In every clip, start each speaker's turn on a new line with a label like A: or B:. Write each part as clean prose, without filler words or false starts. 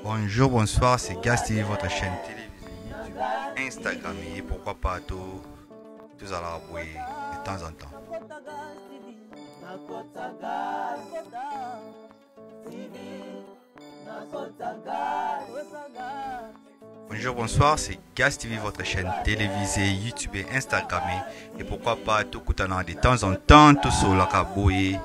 A: Bonjour, bonsoir, c'est Gaz TV, votre chaîne télévisée, YouTube, Instagram et pourquoi pas tout à la bouée de temps en temps. Bonjour, bonsoir, c'est Gaz TV, votre chaîne télévisée, YouTube et Instagram et pourquoi pas tout de temps en temps tout sur la bouée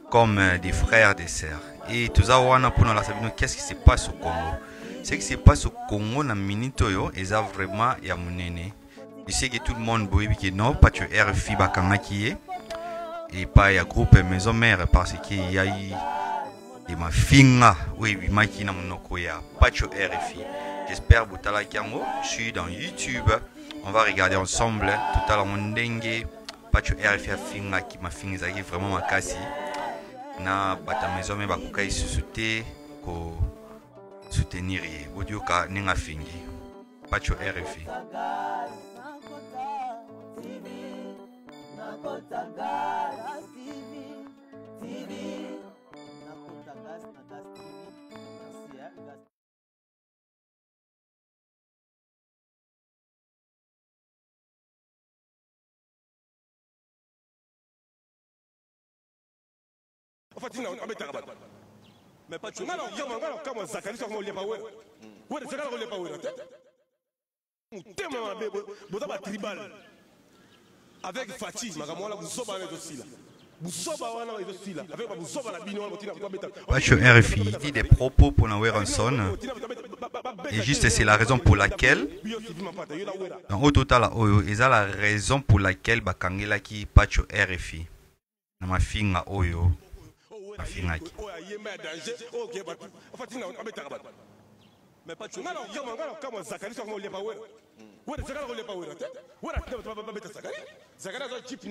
A: comme des frères, des sœurs. Et tout ça, pour nous, qu'est-ce qui se passe au Congo? Ce qui se passe au Congo, dans minute, c'est vraiment yamunene. Je sais que tout le monde dit que non, pas de RFI Bakanaki et pas de groupe Maison Mère parce qu'il y a eu ma finga, oui, ma qui n'a pas de RFI. J'espère que vous allez je suis dans YouTube. On va regarder ensemble tout à l'heure mon dengue. Pas de RFI à finga qui m'a finga vraiment ma casse. Na bata maison me bakuka isusuté ko soutenir audio ka ninga fingi pacho RFI
B: mais pas de comment Zakari sur mon liépa ouais c'est quand on liépa ouais tellement tribal avec Fatih magamola busoba les aussi là busoba wana les aussi là avec busoba la bino
A: pacho RFI dit des propos pour Naweranson et juste c'est la raison pour laquelle au total c'est la raison pour laquelle bakangela ki pacho RFI na mafinga oyo afingaki
B: mais pas de comment Zakari sur mon liépa ouais c'est quand on liépa ouais Zakari a chip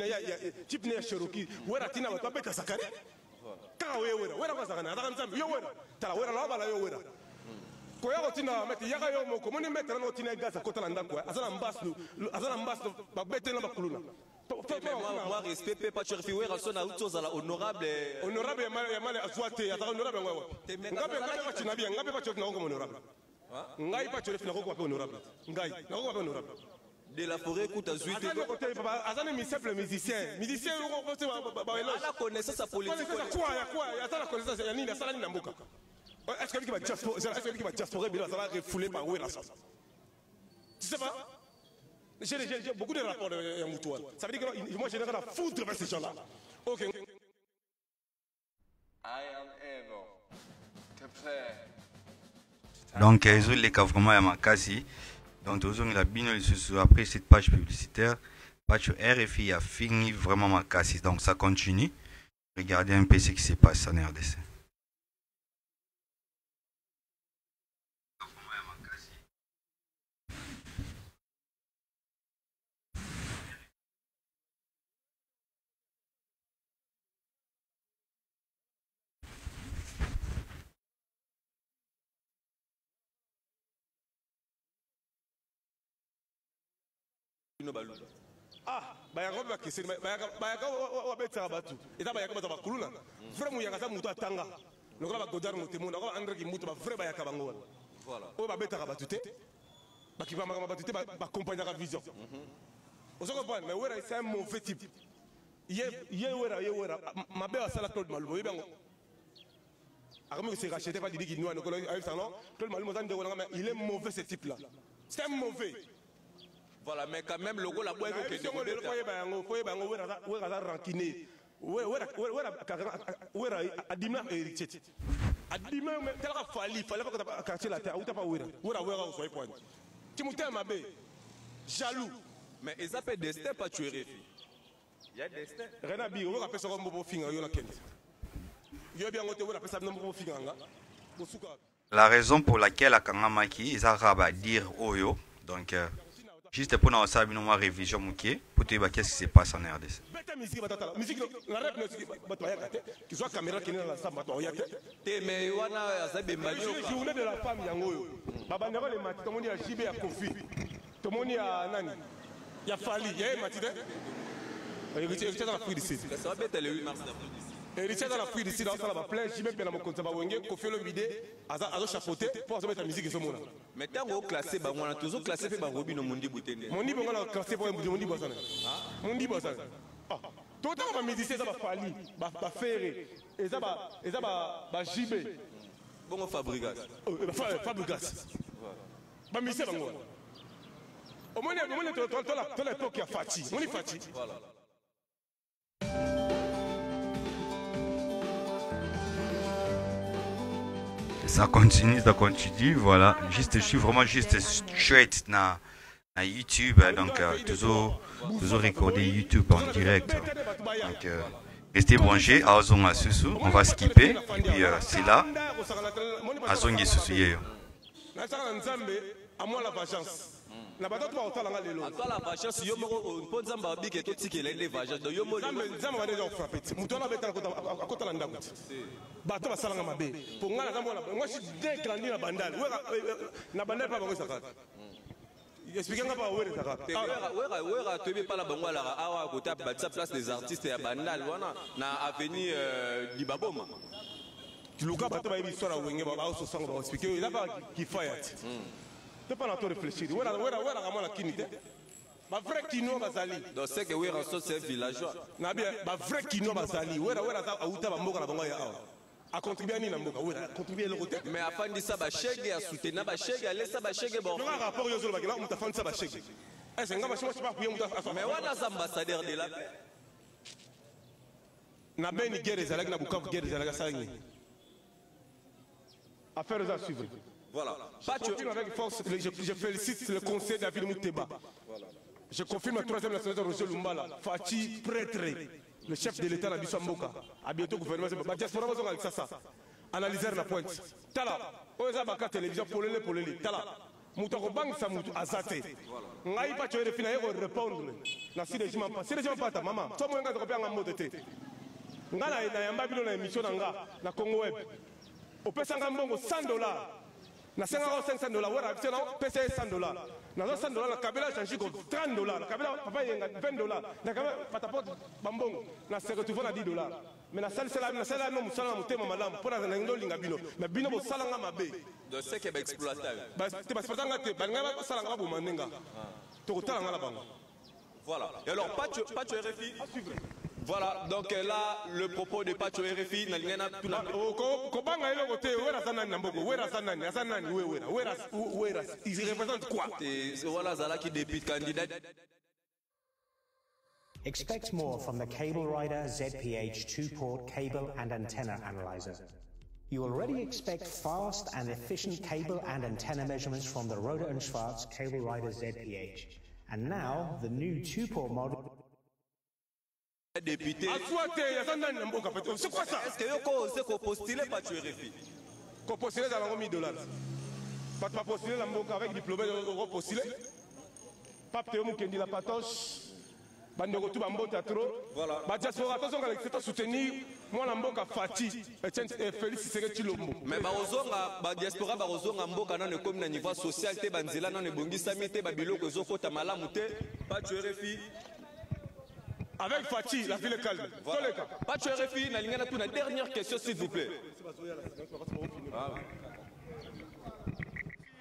B: na Cherokee ouais tina ba beta Zakari quand ouais kwa Zakana atamzambi yo ouais tala ouais la bala yo ouais ko ya tina meti yaka yo moko moni mettra no tina gaza kota landa kwa azana mbasno ba beta na bakuluna.
C: Moi, respect, pas tu refais son à autre honorable.
B: Honorable, mal à soi, honorable. Honorable.
C: De la forêt, écoute, à Zuit.
B: Simple musicien. Musicien,
C: la connaissance politique.
B: La connaissance, est-ce que va diaspora va refouler par où tu sais pas? J'ai beaucoup de rapports de Moutouane. Ça veut dire que moi, j'ai la foudre vers ces gens-là. Ok.
D: I am able.
A: Donc, ils ont les cas vraiment à ma case. Donc, ils ont la bino après cette page publicitaire. Page RFI a fini vraiment ma case. Donc, ça continue. Regardez un peu ce qui se passe en RDC.
B: Ah, bayaka kese bayaka wabetsa batu eta bayaka bata bakuluna frère mu yaka mutu atanga lokola ba godar mutu mona ko andre ki mutu ba frère bayaka bango voilà o ba betaka batu te ba ki ba maka batu te ba accompagner la vision on se comprend mais wera c'est un mauvais type ye wera ma be asala Claude Malubo yebango akami se racheter pas didi ki noa nokolo avec ça non Claude Malubo zande wona mais il est mauvais ce type là c'est un mauvais.
C: Voilà, mais quand même, le goût la boîte que
B: jaloux.
C: Mais ils appellent destin pas tuer. Il y a destin.
B: Rien à dire, on va faire ça comme un finger.
A: La raison pour laquelle à Kangamaki, ils arrivent à dire Oyo, donc juste pour nous faire une révision pour te dire qu'est-ce qui se passe en RDC.
B: Journée de la femme, babandeko le mati tomoni ya JB ya Kofi tomoni ya nani ya Fali ya mati de héritier dans l'Afrique du Sud
C: ça va être le 8 mars
B: héritier dans l'Afrique du Sud on sala ba plein JB pe na mokonza ba wenge Kofi le bide azo chapeauté pour azo mettre musique ezomona
C: mais tango classé ba mwana toujours classé pe ba Robino Mundi Butende
B: Mundi bonga na classé pour Mundi bosana Mundi bosana tout le ba musicien ça ba Fali ba Ferré eza ba JB
C: bon Fabregas
B: Fabregas ba musicien bango au moins dans l'époque il y a Fati on est Fati voilà.
A: Ça continue, voilà. Je suis vraiment juste straight na YouTube, donc toujours recorder YouTube en direct. Donc restez branchés à Ozonga Susu, on va skipper, et puis c'est là, Azongi Susu.
B: Na bato ba otala lelo
C: atwa la patience yo moko mponza mbabi ke to tikela ile vaja do yo moli
B: nzamba ba déjà frappé muto na beta akota la ndako bato ba salanga mabe pour ngala nzamba na moi je suis dégrandi na bandal na bandal pa bango sakata expliquer nga pa wera sakata
C: wera tebe pa la bango ala awa kota batsa place des artistes ya bandal wana na avenue Libaboma
B: luka bato ba yebi histoire wenge ba so sango ba expliquer il a pas qui fight tu pas trop réfléchir wera kama la kinite ba vrai kino bazali
C: donc c'est que wera so c'est villageois
B: na bien ba vrai kino bazali wera za auta ba mboka na bango ya awa a contribuer ni na mboka wera contribuer le côté
C: mais afandi ça ba chege a soutenir ba chege a laisser ba chege bon
B: non rapport yo zo ba kila muta fandi ça ba chege est-ce nga ba chema pas pour muta
C: mais wana za ambassadeur de la paix
B: na beni guerre ezalaki na Bukavu guerre ezalaki salingi affaire à suivre.
C: Voilà.
B: Avec force, je félicite le conseil David Mouteba. Voilà. Je confirme la troisième nationalité Roger Lumbala, Fati prêtre, le chef de l'État Nabi Samboka. À bientôt gouvernement. La diaspora va avec ça. Analyser la pointe. Tala. Oza baka télévision polele. Tala. Moutako bang sa moutou azate. Ngai pa tu refina répondre. Na si régime pas. Si régime pas ta maman. Toi moi nga kopia nga motote. Nga na yamba bino na émission nga na Congo Web. Au pesa nga mbongo $100. Na $500 wera pesa na pesa $100. Na $100 na kabela changi ko $30. Kabela papa yenga $20. Na kabela patapot bambongo na se retrouver na $10. Mais na sala no musala mutema malamu pona na ndo linga bino. Na bino bo sala nga mabe.
C: Donc c'est que ba exploitable.
B: Ba te ba spatanga te ba nga ba sala nga bo manenga. To ko tala nga la bango.
C: Voilà. Et alors Pacho RFI. Voilà, donc là, le propos de Pacho RFI, il
B: représente quoi?
C: Voilà, Zala qui débute candidat.
E: Expect more from the Cable Rider ZPH 2-port cable and antenna analyzer. You already expect fast and efficient cable and antenna measurements from the Rohde & Schwarz Cable Rider ZPH. And now, the new 2-port model.
C: Député.
B: C'est quoi ça?
C: Est-ce que c'est qu'on postule Pacho RFI?
B: Qu'on postule dans $1 000. Pas postuler la mboka avec diplômé de postuler. Pas Théo Mukendi la patoche. Bandeko tout bambota trop.
C: Voilà.
B: Ba diaspora attention avec c'est soutenir moi la mboka Fati et Félix Tshisekedi Tshilombo.
C: Mais ba ozonga ba diaspora ba ozonga mboka na ne comme na niveau social te banzela na ne bongisa mite ba biloko ezokota malamu te. Pacho RFI.
B: Avec Fati, la ville est calme.
C: Voilà. Pacho RFI, la dernière question, s'il vous plaît.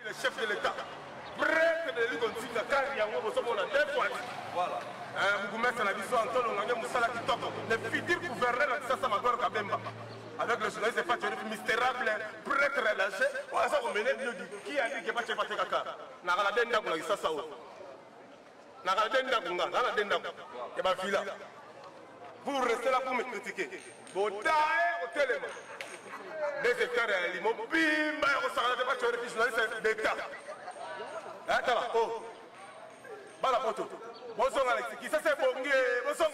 B: Le chef de l'État, prêtre de l'Ugonzinga, car il y a un peu de fois. Voilà. Vous mettez la vision Antonio Moussala Kitoko, le futur gouverneur de Sassa Magor Kabemba. Avec le journaliste Pacho RFI, mystérable, prêtre relâché. On a ça comme qui a dit que Pacho RFI Kaka. N'a pas la denda pour la Sassa. Vous restez là pour me critiquer. Vous taillez au téléma. Des hectares à Limo, bim, vous savez pas que tu es journaliste d'État. Attends, oh. Bala poto. Bonsoir Alex. Qui ça c'est Bongi? Bonsoir.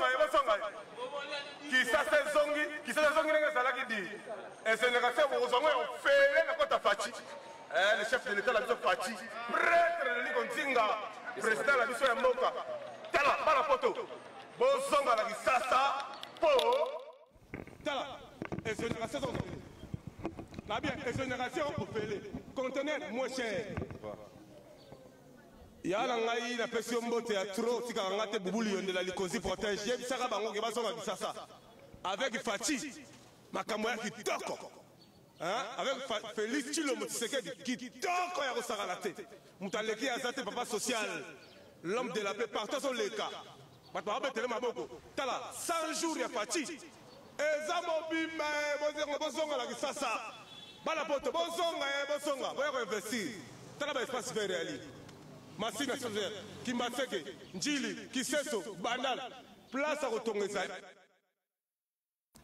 B: Qui ça c'est Zongi? Qui ça c'est Zongi? Qui dit? Et c'est le reste vous Zongi on fait la côte Fati. Le chef de l'État la mission Fati. Prêtre de l'Igonzinga. Président de la mission de Moka. Tala, bala poto. Bonsoir la Gisasa. Po. Tala. Et c'est le reste Ah bien, exonération au Félé. Conteneur moins cher. Il y a la pression botte à trop, si on a boubou de la licosi protège. Il y a des sarabango qui va ça. Avec Fati, Makamoya qui toque. Avec Félix Chilombo qui toque à Rosaralate. Moutaleki Azate, papa social, l'homme de la paix, partout sur les cas. Maintenant, Tala, 100 jours, il y a Fati. Et Zamobi, bonzonga la Sasa. Balapoto, bonzonga, voyez investir. Tala, espace vert, Massina Sosé, Kimbaseke, Njili, Kiseso, Banal, Place à Rotongesa.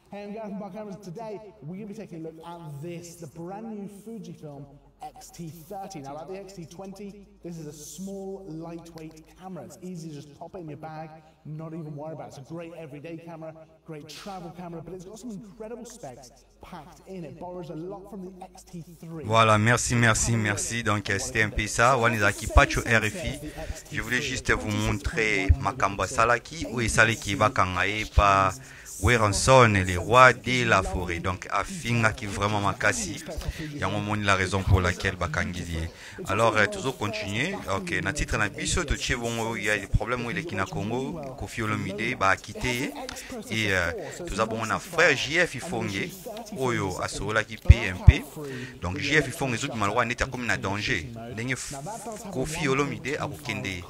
F: Hey, I'm Gareth from Bar Cameras. Today, we're going to be taking a look at this, the brand new Fujifilm X-T30. Now, like the X-T20, this is a small, lightweight camera. It's easy to just pop it in your bag, not even worry about it. It's a great everyday camera, great travel camera, but it's got some incredible specs packed in. It borrows a lot from the X-T3.
A: Voilà, merci. Donc, c'était un peu ça. Wanizaki Pacho RFI. Je voulais juste vous montrer Makamba Salaki, où est Salaki Bakangae par Weranson, les rois de la forêt. Donc, Afinga qui vraiment makasi. Il y a un moment la raison pour laquelle Bakangizie. Alors, toujours continuer. Ok, na titre na biso to chevon il y a des problèmes où il est qui na Congo, Kofi Olomide ba quitté et tout ça bon on a frère JF Ifongue oyo asola qui PMP. Donc JF Ifongue les autres malwa n'était comme na danger. Dengue Kofi Olomide a kokende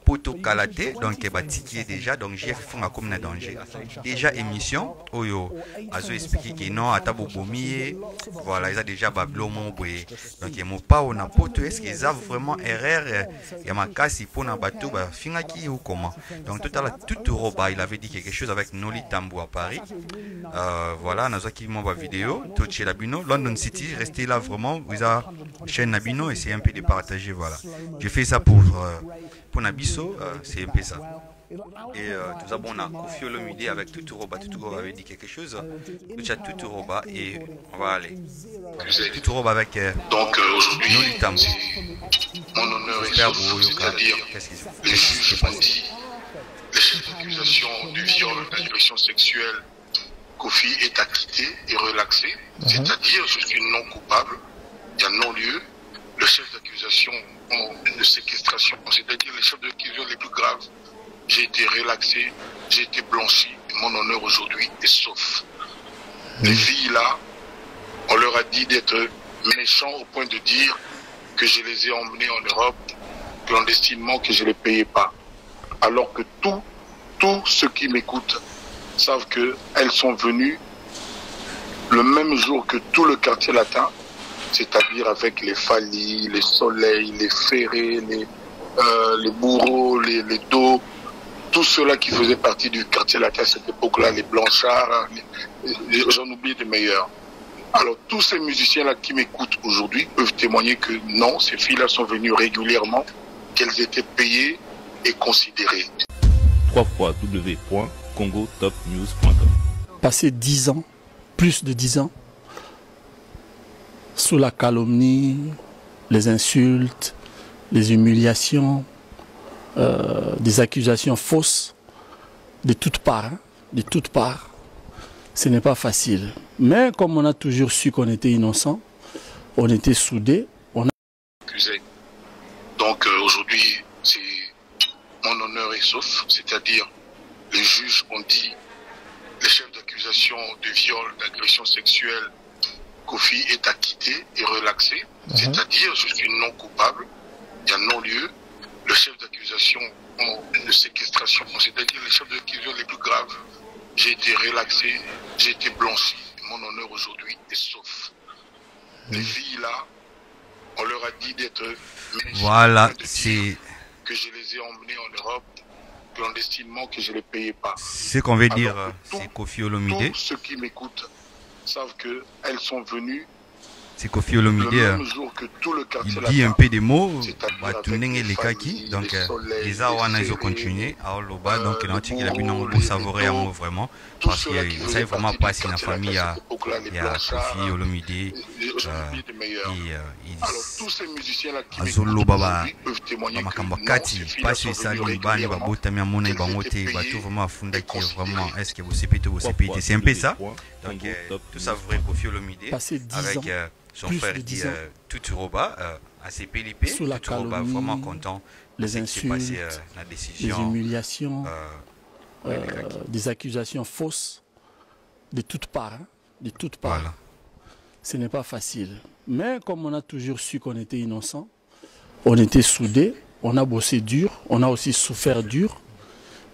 A: poto kalate donc ba tikier déjà donc JF Ifongue comme na danger. Déjà émission oyo azo expliquer que non atabo bomier voilà ils a déjà bablo mon boy donc mo pas on a poto est-ce qu'ils ont vraiment erreur et ma casse pour na bateau ba fingaki ou comment donc tout à l'heure tout roba il avait dit quelque chose avec Noli Tambo à Paris voilà nazo qui m'envoie vidéo tout chez Labino London City restez là vraiment vous a chaîne Nabino et c'est un peu de partager voilà je fais ça pour Nabiso c'est un peu ça. Et tout ça, bon, on a Kofi Olomide avec Tuturoba. Tuturoba avait dit quelque chose. Nous avons Tuturoba et on va aller. Tuturoba avec
G: donc aujourd'hui,
A: Noli Tambo.
G: Mon honneur est sauf, c'est-à-dire les juges ont dit les chefs d'accusation du viol, d'agression sexuelle, Kofi est acquitté et relaxé. C'est-à-dire je suis non coupable, il y a non-lieu. Le chef d'accusation de séquestration, c'est-à-dire les chefs d'accusation les plus graves. J'ai été relaxé, j'ai été blanchi. Mon honneur aujourd'hui est sauf. Les filles là, on leur a dit d'être méchants au point de dire que je les ai emmenées en Europe clandestinement, que je ne les payais pas. Alors que tous ceux qui m'écoutent savent qu'elles sont venues le même jour que tout le quartier latin, c'est-à-dire avec les Fali, les Soleils, les Ferré, les Bourreaux, les Dos. Tous ceux-là qui faisaient partie du quartier latin à cette époque-là, les Blanchards, j'en oublie des meilleurs. Alors tous ces musiciens-là qui m'écoutent aujourd'hui peuvent témoigner que non, ces filles-là sont venues régulièrement, qu'elles étaient payées et considérées.
H: www.congotopnews.com. Passé 10 ans, plus de 10 ans, sous la calomnie, les insultes, les humiliations, des accusations fausses de toutes parts, ce n'est pas facile. Mais comme on a toujours su qu'on était innocent, on était soudés, on a
G: accusé. Donc aujourd'hui, mon honneur est sauf, c'est-à-dire les juges ont dit, les chefs d'accusation de viol, d'agression sexuelle, Kofi est acquitté et relaxé, c'est-à-dire je suis non coupable, il y a non-lieu. Le chef d'accusation de séquestration, c'est-à-dire les chefs d'accusation les plus graves, j'ai été relaxé, j'ai été blanchi. Mon honneur aujourd'hui est sauf. Les filles là, on leur a dit d'être
A: voilà, c'est
G: que je les ai emmenées en Europe clandestinement, que je ne les payais pas.
A: Ce qu'on veut dire, c'est Kofi Olomide.
G: Tous ceux qui m'écoutent savent qu'elles sont venues.
A: C'est Kofi Olomide, il dit un peu des mots, les kaki, donc les awana ils ont continué, donc il a bien savourer un mot vraiment, parce qu'il savait vraiment pas si la famille il y a Kofi Olomide et Azolo Baba, Makamba Kati, pas sur ça, les bani, Babota, Miamona, Bamote, Batou vraiment à Funda qui est vraiment, est-ce que vous savez, c'est un peu ça. Donc, tout savourer Kofi Olomide avec son frère dit Tuturoba à ses PLP. Tuturoba vraiment content de ce qui s'est passé la décision.
H: Les humiliations, des accusations fausses de toutes parts. De toutes parts. Voilà. Ce n'est pas facile. Mais comme on a toujours su qu'on était innocent, on était soudés, on a bossé dur, on a aussi souffert dur.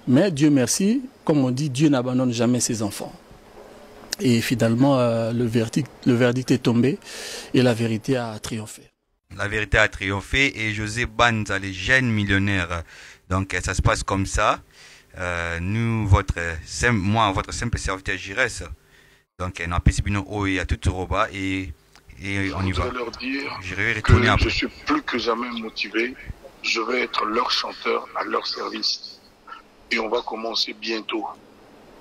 H: Mais Dieu merci, comme on dit, Dieu n'abandonne jamais ses enfants. Et finalement, le verdict est tombé et la vérité a triomphé.
A: La vérité a triomphé et José Banza, les jeunes millionnaires. Donc ça se passe comme ça. Nous, moi, votre simple serviteur Jires. Donc on a Pessibino Oe à Tuturoba et on y va.
G: Je voudrais leur dire
A: je vais retourner
G: que
A: après.
G: Je suis plus que jamais motivé. Je vais être leur chanteur à leur service. Et on va commencer bientôt.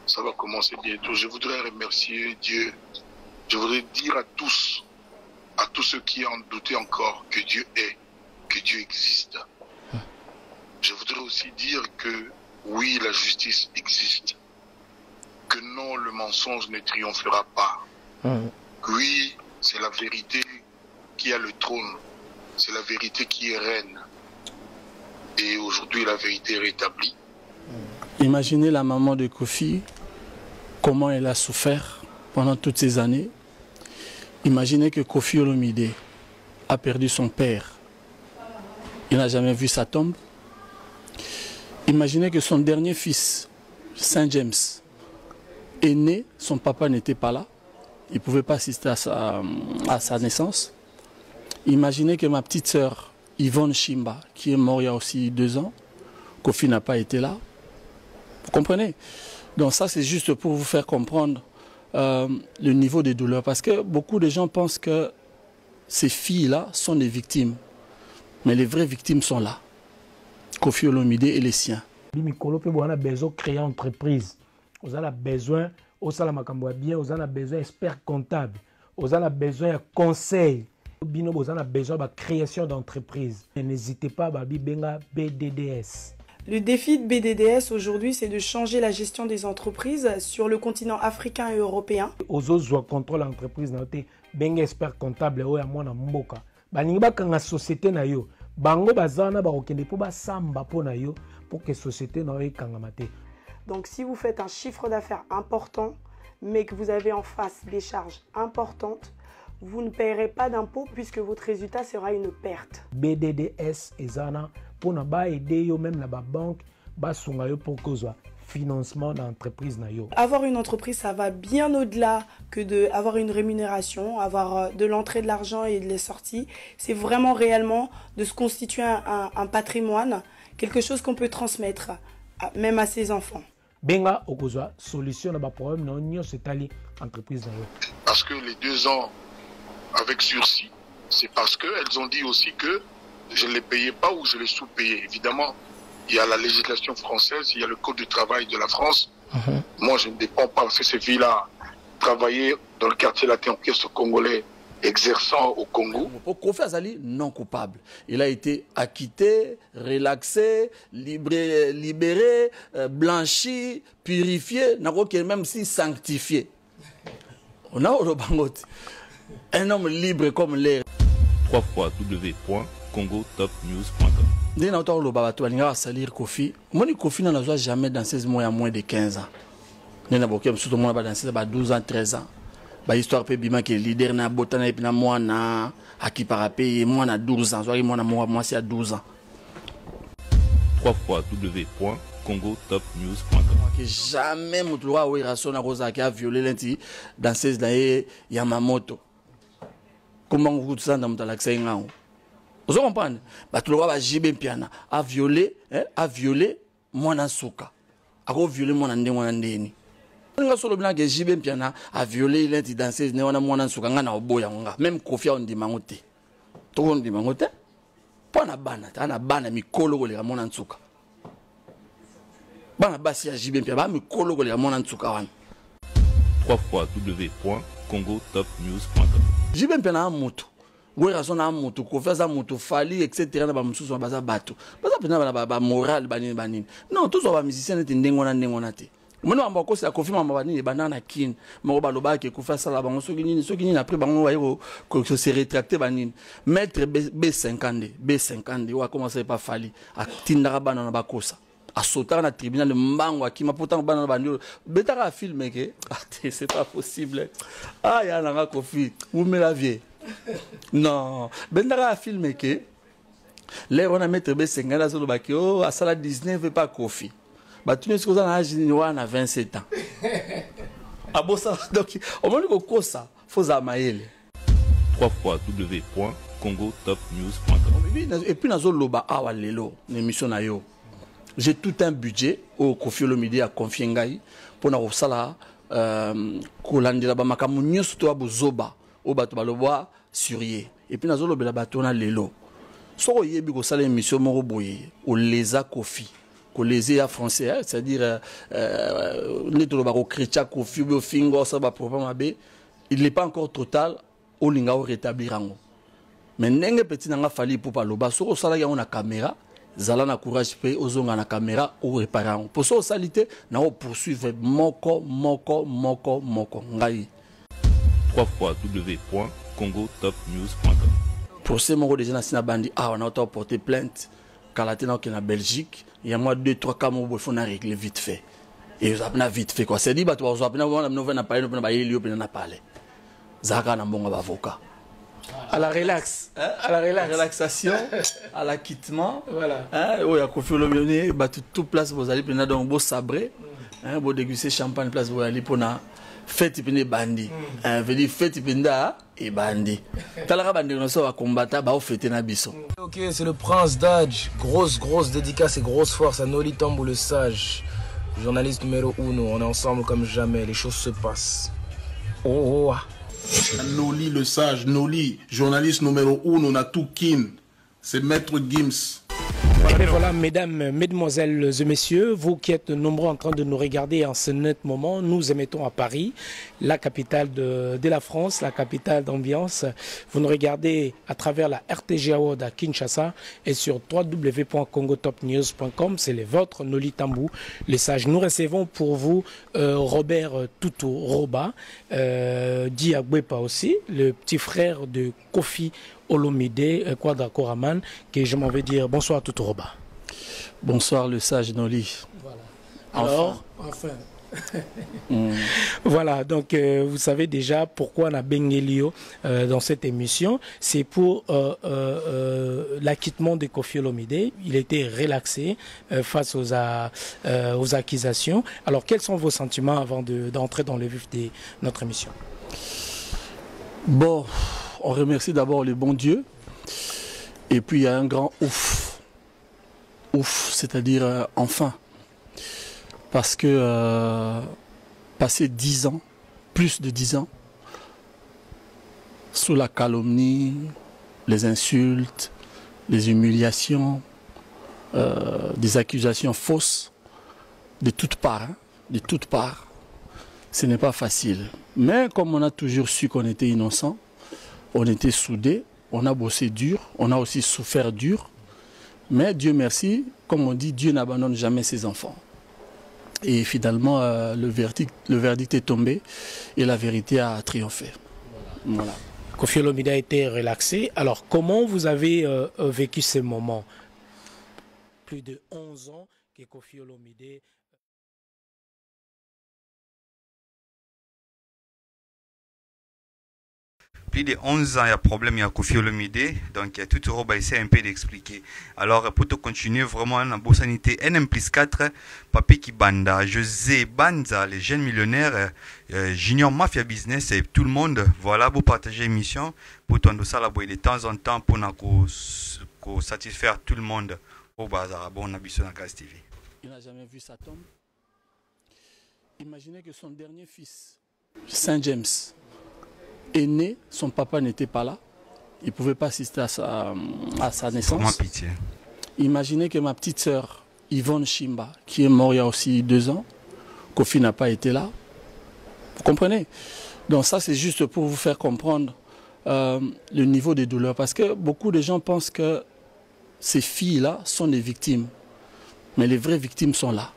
G: Ça va commencer bientôt. Je voudrais remercier Dieu. Je voudrais dire à tous ceux qui en doutaient encore que Dieu est, que Dieu existe. Je voudrais aussi dire que oui, la justice existe. Que non, le mensonge ne triomphera pas. Oui, c'est la vérité qui a le trône. C'est la vérité qui est reine. Et aujourd'hui, la vérité est rétablie.
H: Imaginez la maman de Kofi, comment elle a souffert pendant toutes ces années. Imaginez que Kofi Olomide a perdu son père. Il n'a jamais vu sa tombe. Imaginez que son dernier fils, Saint James, est né, son papa n'était pas là. Il ne pouvait pas assister à sa naissance. Imaginez que ma petite sœur, Yvonne Chimba, qui est morte il y a aussi 2 ans, Kofi n'a pas été là. Vous comprenez? Donc ça, c'est juste pour vous faire comprendre le niveau de douleur. Parce que beaucoup de gens pensent que ces filles-là sont des victimes. Mais les vraies victimes sont là. Kofi Olomide et les siens.
I: On a besoin de créer une entreprise. On a besoin bien, on a besoin d'experts comptables. On a besoin de conseils. On a besoin de création d'entreprise. N'hésitez pas à BDDS.
J: Le défi de BDDS aujourd'hui, c'est de changer la gestion des entreprises sur le continent africain et européen.
I: Aux autres contrôle l'entreprise, ben expert comptable ou à moi na mboka. Baningi bakanga société na yo. Bango bazana ba okende po ba samba po na yo pour que société na yo kanga mate.
J: Donc si vous faites un chiffre d'affaires important, mais que vous avez en face des charges importantes, vous ne paierez pas d'impôts puisque votre résultat sera une perte.
I: BDDS et Zana pour ne pas aider yo même la banque ba sunga yo pour que soit financement d'entreprise na yo.
J: Avoir une entreprise, ça va bien au-delà que d'avoir une rémunération, avoir de l'entrée de l'argent et de la sortie. C'est vraiment réellement de se constituer un patrimoine, quelque chose qu'on peut transmettre même à ses enfants.
I: Benga okozwa solution na ba problème na nyo setali entreprise na yo.
G: Parce que les 2 ans avec sursis, c'est parce qu'elles ont dit aussi que je ne les payais pas ou je les sous-payais. Évidemment, il y a la législation française, il y a le code du travail de la France. Moi, je ne dépends pas parce que ces filles-là travaillaient dans le quartier latin congolais, exerçant au Congo.
H: Kofi Azali, non coupable. Il a été acquitté, relaxé, libéré, blanchi, purifié, même si sanctifié. On a un homme libre comme l'air.
K: www.congotopnews.com.
H: Dès que tu as salir Kofi, moi Kofi n'a jamais dansé à moins de 15 ans. Il a dansé à 12 ans, 13 ans. L'histoire peut bien que le leader n'a botana et puis moi na akiparape moi na 12 ans, moi c'est à 12 ans.
K: www.congotopnews.com.
H: Jamais mon droit ou raison na rosa qui a violé l'enti danseuse là Yamamoto. Comment vous ça dans l'accès ngao? Vous comprenez? Bah tu le vois JB Piana a violé mwana suka. A violé mwana ndeni. Nga solo blanc que JB Piana a violé l'enti danseuse ne wana mwana suka nga na oboya nga. Même Kofi on dit mangote. To on dit mangote. Pona bana, ta na bana mikolo ko le mwana suka. Bana basi ya JB Piana ba mikolo ko le mwana suka wana.
K: www.congotopnews.com.
H: JB Piana a moto. Oui, raison na moto, Kofi za moto fali etc. na ba mususu ba za bato. Ba za pena ba moral banini. Non, tous ba musiciens ndengo na te. Maintenant, on va cause la confirme ma bani banana kin, mo ba loba ke kufa sala bango soki nini après bango wa ko se rétracter banine. Maître B50 wa commencer pas fali a tindara banana ba kosa. A sauter na tribunal mbango akima pourtant banana bandio betara filmer que c'est pas possible. Ah ya na kofi, vous me la vie. Non, bendara filmer que là on a maître B50 à solo baki oh à sala 19 pas kofi. Bah, tu n'es qu'aux âge à 27 ans. Ah bon, ça, donc, au moins, il faut ça, faut amailler.
K: www.congotopnews.com.
H: Et puis, dans le loba, ah, lelo, l'émission na yo. J'ai tout un budget au Kofi Olomide a confié ngai pour na sala kolandela ba makamu nyusu to abozoba au bato baloba surier. Et puis, dans le loba, la bato na lelo. So yebi ko sala émission moko boye, o leza Kofi. Les français, c'est-à-dire il n'est pas encore total au linga rétablir. Mais n'engue petit n'a fallu pour pas le bas sur ça là on a caméra, zala na courage pay aux na caméra ou réparer. Pour ça salité na poursuivre moko ngai.
K: www.congotopnews.com.
H: Pour ces moko déjà na bandi ah on a porté plainte Kalatina qui est en Belgique. Il y a moi 2-3 cas où il faut régler vite fait. Et vous avez vite fait quoi. C'est dit bah tu vas appeler on a parlé on a parlé. Zaka na bon avocat.
I: À la relax, à la
H: relaxation, à l'acquittement.
I: Voilà.
H: Hein, il y a Kofi Olomide, bah tout place vous allez prendre donc beau sabré, hein, beau déguster champagne place vous allez pour na fête pende bandi. Hein, veut dire fête penda et bandi. Talaka bandi on va combattre bah au fêter na biso.
L: Ok, c'est le Prince Dodge. Grosse dédicace et grosse force à Noli Tambou le sage. Journaliste numéro 1, on est ensemble comme jamais, les choses se passent. Oh.
M: Noli le sage, Noli, journaliste numéro 1, on a tout kin. C'est Maître Gims.
I: Et voilà, mesdames, mesdemoiselles et messieurs, vous qui êtes nombreux en train de nous regarder en ce net moment, nous émettons à Paris, la capitale de la France, la capitale d'ambiance. Vous nous regardez à travers la RTG Award à Kinshasa et sur www.congotopnews.com. C'est le vôtre, Noli Tambou, les sages. Nous recevons pour vous Robert Tutu Roba, dit Agbepa aussi, le petit frère de Kofi Olomide Quadra Koraman, que je m'en vais dire bonsoir Tutu Roba.
H: Bonsoir le sage Noli.
I: Voilà. Alors, enfin.
H: Mm.
I: Voilà, donc vous savez déjà pourquoi on a Bengelio dans cette émission. C'est pour l'acquittement de Kofi Olomide. Il était relaxé face aux accusations. Alors, quels sont vos sentiments avant d'entrer dans le vif de notre émission?
H: Bon, on remercie d'abord le bon Dieu. Et puis il y a un grand ouf. Ouf, c'est-à-dire enfin. Parce que passer 10 ans, plus de 10 ans, sous la calomnie, les insultes, les humiliations, des accusations fausses, de toutes parts, ce n'est pas facile. Mais comme on a toujours su qu'on était innocent, on était soudés, on a bossé dur, on a aussi souffert dur. Mais Dieu merci, comme on dit, Dieu n'abandonne jamais ses enfants. Et finalement, le verdict est tombé et la vérité a triomphé. Voilà.
I: Kofi Olomide a été relaxé. Alors, comment vous avez vécu ces moments? Plus de 11 ans que Kofi Olomide...
A: Plus de 11 ans, il y a problème, il y a Kofi Olomide, donc il y a tout Roba essaie un peu d'expliquer. Alors pour te continuer vraiment en Bossanité, NM+4, Papi Kibanda, José Banza, les jeunes millionnaires, Junior Mafia Business et tout le monde, voilà, pour partager l'émission, pour ton ça la de temps en temps, pour satisfaire tout le monde au bazar, bon, on a besoin de Gas TV.
H: Il n'a jamais vu sa tombe. Imaginez que son dernier fils, Saint James, est né, son papa n'était pas là, il ne pouvait pas assister à sa naissance.
A: Pitié.
H: Imaginez que ma petite sœur, Yvonne Chimba, qui est morte il y a aussi 2 ans, Kofi n'a pas été là. Vous comprenez? Donc ça, c'est juste pour vous faire comprendre le niveau de douleur. Parce que beaucoup de gens pensent que ces filles-là sont des victimes. Mais les vraies victimes sont là.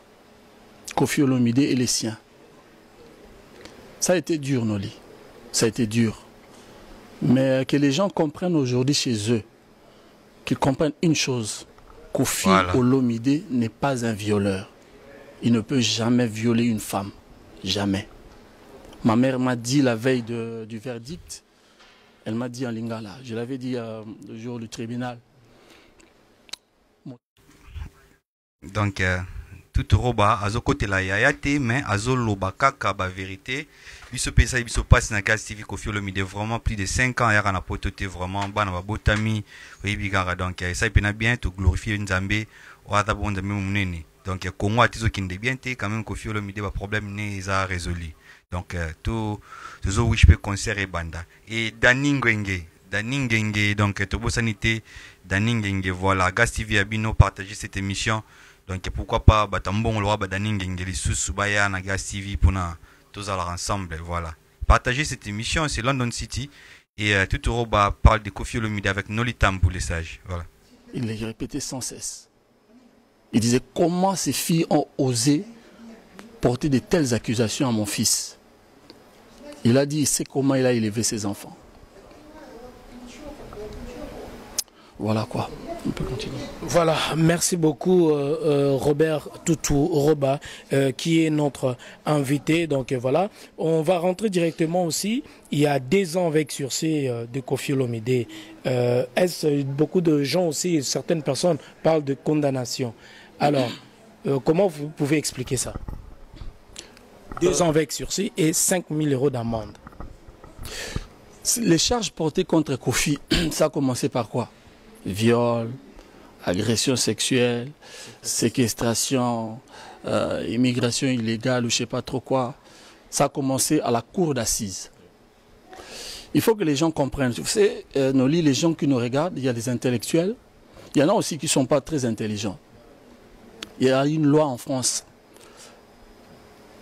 H: Koffi Olomide et les siens. Ça a été dur, Noli. Ça a été dur. Mais que les gens comprennent aujourd'hui chez eux, qu'ils comprennent une chose. Koffi Olomide n'est pas un violeur. Il ne peut jamais violer une femme. Jamais. Ma mère m'a dit la veille du verdict, elle m'a dit en lingala, je l'avais dit le jour du tribunal.
A: Donc, tout roba, azo côté la yayate, mais azo lobaka ba vérité. Biso pesa, biso passe na Gas TV Koffi Olomide vraiment plus de 5 ans, yara na pototé vraiment, bana ba botami, oui bigara donc, ça il peut bien te glorifier Nzambe, ou ata bon Nzambe munene. Donc, Congo a tizo kinde bien te, quand même Koffi Olomide ba problème n'est pas résolu. Donc, tout ce où je peux concert et banda. Et Daningenge, donc, tout sanité, Daningenge, voilà, Gas TV a bien partagé cette émission. Donc, pourquoi pas, Batambon, le roi Daningenge, les sous-subaya, na Gas TV, pour tous alors ensemble, voilà. Partagez cette émission, c'est London City. Et tout le monde parle de Koffi Olomide avec Noli Tambou, les sages, voilà.
H: Il les répétait sans cesse. Il disait comment ces filles ont osé porter de telles accusations à mon fils. Il a dit, il sait comment il a élevé ses enfants. Voilà quoi, on peut continuer.
I: Voilà, merci beaucoup Robert Toutou Roba qui est notre invité. Donc voilà, on va rentrer directement aussi. Il y a 2 ans avec sursis de Koffi Olomide. Beaucoup de gens aussi, certaines personnes parlent de condamnation. Alors, comment vous pouvez expliquer ça? 2 ans avec sursis et 5 000 € d'amende.
H: Les charges portées contre Koffi, ça a commencé par quoi? Viol, agression sexuelle, séquestration, immigration illégale ou je ne sais pas trop quoi. Ça a commencé à la cour d'assises. Il faut que les gens comprennent. Vous savez, Noli, les gens qui nous regardent, il y a des intellectuels, il y en a aussi qui ne sont pas très intelligents. Il y a une loi en France.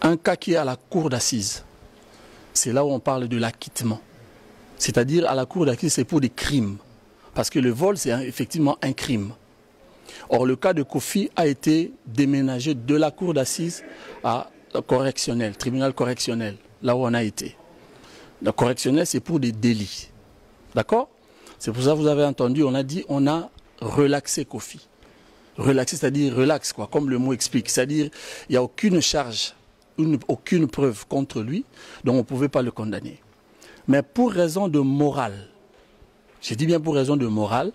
H: Un cas qui est à la cour d'assises, c'est là où on parle de l'acquittement. C'est-à-dire à la cour d'assises, c'est pour des crimes. Parce que le vol, c'est effectivement un crime. Or, le cas de Koffi a été déménagé de la cour d'assises à correctionnel, tribunal correctionnel, là où on a été. Le correctionnel, c'est pour des délits. D'accord? C'est pour ça que vous avez entendu, on a dit, on a relaxé Koffi. Relaxé, c'est-à-dire relax, quoi, comme le mot explique. C'est-à-dire, il n'y a aucune charge, aucune preuve contre lui, donc on ne pouvait pas le condamner. Mais pour raison de morale, je dis bien pour raison de morale,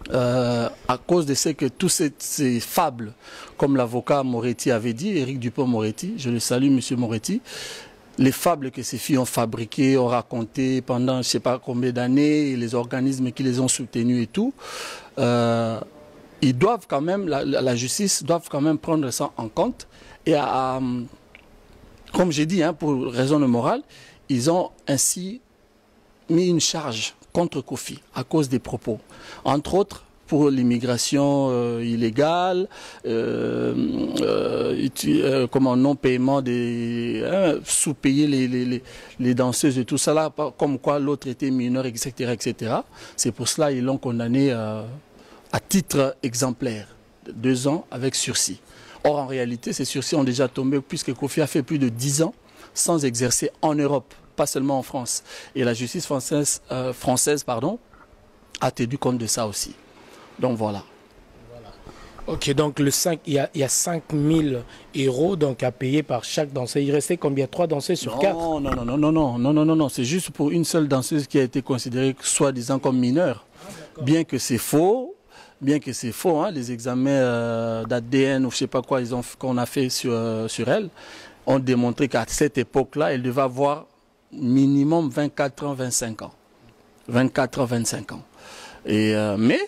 H: à cause de ce que tous ces fables, comme l'avocat Moretti avait dit, Éric Dupond-Moretti, je le salue, monsieur Moretti, les fables que ces filles ont fabriquées, ont racontées pendant je ne sais pas combien d'années, les organismes qui les ont soutenus et tout, ils doivent quand même, la justice doit quand même prendre ça en compte. Et comme j'ai dit, hein, pour raison de morale, ils ont ainsi mis une charge contre Koffi à cause des propos. Entre autres, pour l'immigration illégale, comment non-paiement des... sous-payer les danseuses et tout ça là, comme quoi l'autre était mineur, etc. etc. C'est pour cela qu'ils l'ont condamné à titre exemplaire, 2 ans avec sursis. Or, en réalité, ces sursis ont déjà tombé puisque Koffi a fait plus de 10 ans sans exercer en Europe, pas seulement en France. Et la justice française a tenu compte de ça aussi. Donc voilà.
I: Ok, donc il y a 5 000 € donc, à payer par chaque danseuse. Il restait combien? 3 danseuses sur 4?
H: Non. C'est juste pour une seule danseuse qui a été considérée soi-disant comme mineure. Bien que c'est faux. Hein, les examens d'ADN ou je ne sais pas quoi qu'on a fait sur elle ont démontré qu'à cette époque-là, elle devait avoir minimum 24 ans, 25 ans. 24 ans, 25 ans. Mais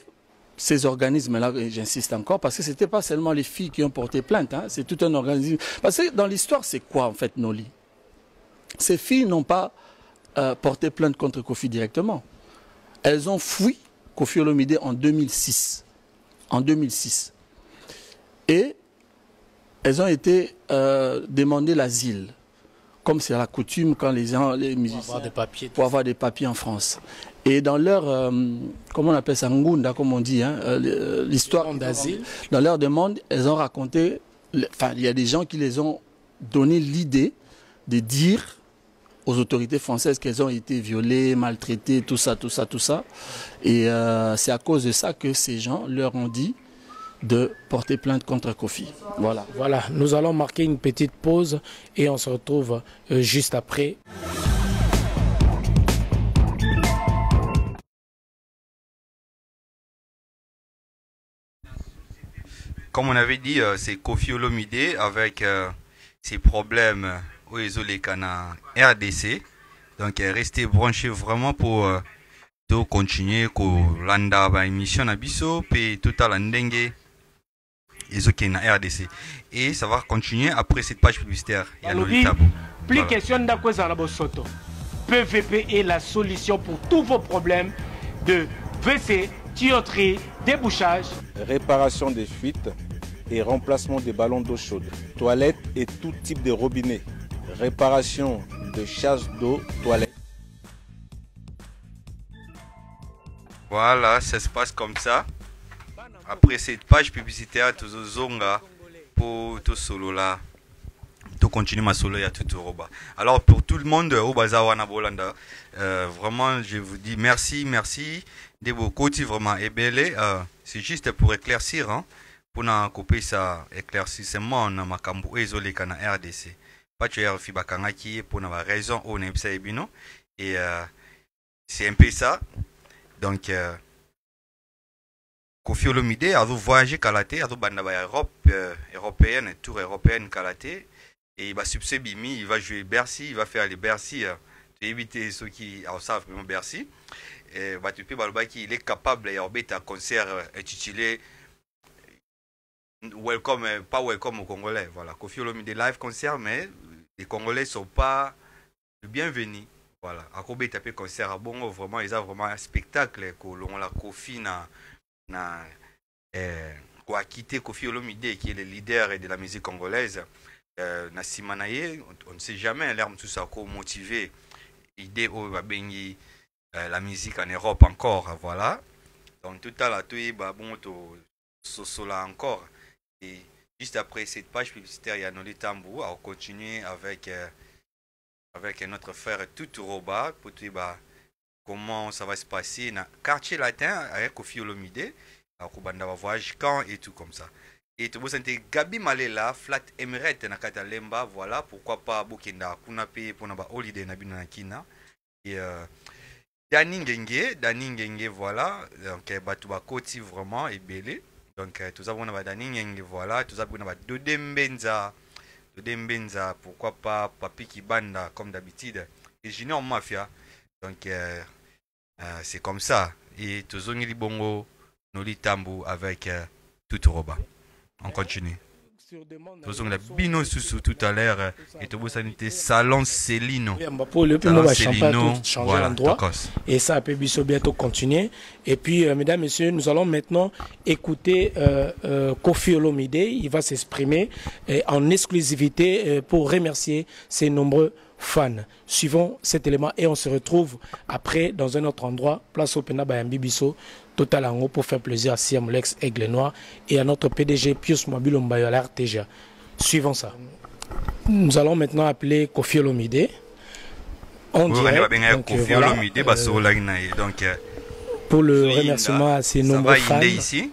H: ces organismes-là, j'insiste encore, parce que ce n'était pas seulement les filles qui ont porté plainte, hein, c'est tout un organisme. Parce que dans l'histoire, c'est quoi en fait, Noli? Ces filles n'ont pas porté plainte contre Koffi directement. Elles ont fui Koffi Olomide en 2006. Et elles ont été demandées l'asile, comme c'est la coutume quand les musiciens... Pour avoir des papiers en France. Et dans leur, comment on appelle ça, Ngunda, comme on dit, hein, l'histoire d'asile, dans leur demande, elles ont raconté il y a des gens qui les ont donné l'idée de dire aux autorités françaises qu'elles ont été violées, maltraitées, tout ça. Et c'est à cause de ça que ces gens leur ont dit de porter plainte contre Kofi. Voilà.
I: Voilà, nous allons marquer une petite pause et on se retrouve juste après.
A: Comme on avait dit, c'est Kofi Olomide avec ses problèmes au Ezolekana RDC. Donc restez branchés vraiment pour continuer landa ba émission na biso pe total ndenge Ezokena RDC. Et ça va continuer après cette page publicitaire.
I: Plus question d'Akweza na Bosoto. PVP est la solution pour tous vos problèmes de WC, tuyauterie, débouchage,
N: réparation des fuites et remplacement des ballons d'eau chaude, toilettes et tout type de robinet, réparation de charge d'eau, toilettes.
A: Voilà, ça se passe comme ça. Après cette page publicitaire, tout zonga pour tout solo là. Tout continue ma solo ya tout roba. Alors pour tout le monde au Bazawana Bolanda, vraiment je vous dis merci de vos côtés vraiment ébélés. C'est juste pour éclaircir, hein, pour na couper ça éclaircissement na makambo ezolé kana RDC. Pas tu as fibakangaki pour na raison on est ça ebino et c'est un peu ça. Donc Kofi Olomide a voyagé Kalaté, a banda Europe européenne, tour européenne Kalaté. Et il va succès Bimi, il va jouer Bercy, il va faire les Bercy, éviter ceux qui en savent vraiment Bercy. Et il est capable de un concert intitulé Welcome, pas Welcome aux Congolais. Voilà, Kofi Olomide live concert, mais les Congolais ne sont pas bienvenus. Voilà, à Kobe tapé concert à Bongo, vraiment, ils ont vraiment un spectacle que l'on la Kofi a quitté Kofi Olomide, qui est le leader de la musique congolaise. Nasimanaye, on ne sait jamais l'air tout ça pour motiver l'idée où va baigner la musique en Europe encore, voilà. Donc tout à l'heure, tout est bon, tout là encore. Et juste après cette page publicitaire, il y a Noli Tambou, on continue avec notre frère Tuturoba pour tout comment ça va se passer dans le quartier latin avec Kofi Olomide, à Kubanda voyage quand et tout comme ça. Et tout vous sentez Gabi Malela, Flat Emirate na Katalemba, voilà, pourquoi pas Bokenda, Kunape, pour na holiday na Binakina. Et Dani Ngenge, voilà, donc Batuba Koti vraiment est belé. Donc tout ça, on a Dani Ngenge, voilà, tout ça, on a Dodembenza, pourquoi pas Papi Kibanda, comme d'habitude, et Junior Mafia. Donc c'est comme ça. Et tout ça, on bongo, Noli Tambou avec Tuturoba. On continue. Nous avons la bino sous tout à l'heure et tout ça n'était Salon Célino.
I: Voilà, et ça peut bientôt continuer. Et puis, mesdames, messieurs, nous allons maintenant écouter Kofi Olomide. Il va s'exprimer en exclusivité pour remercier ses nombreux fans. Suivons cet élément et on se retrouve après dans un autre endroit, place au Pena Bayambi Bisso, Total Ango, pour faire plaisir à Siam Lex Aigle Noir et à notre PDG Pius Mobile Mbayo à l'RTGA. Suivons ça. Nous allons maintenant appeler Kofi Olomide. On dirait, donc, voilà, pour le remerciement à ses nombreux fans.
A: Ici.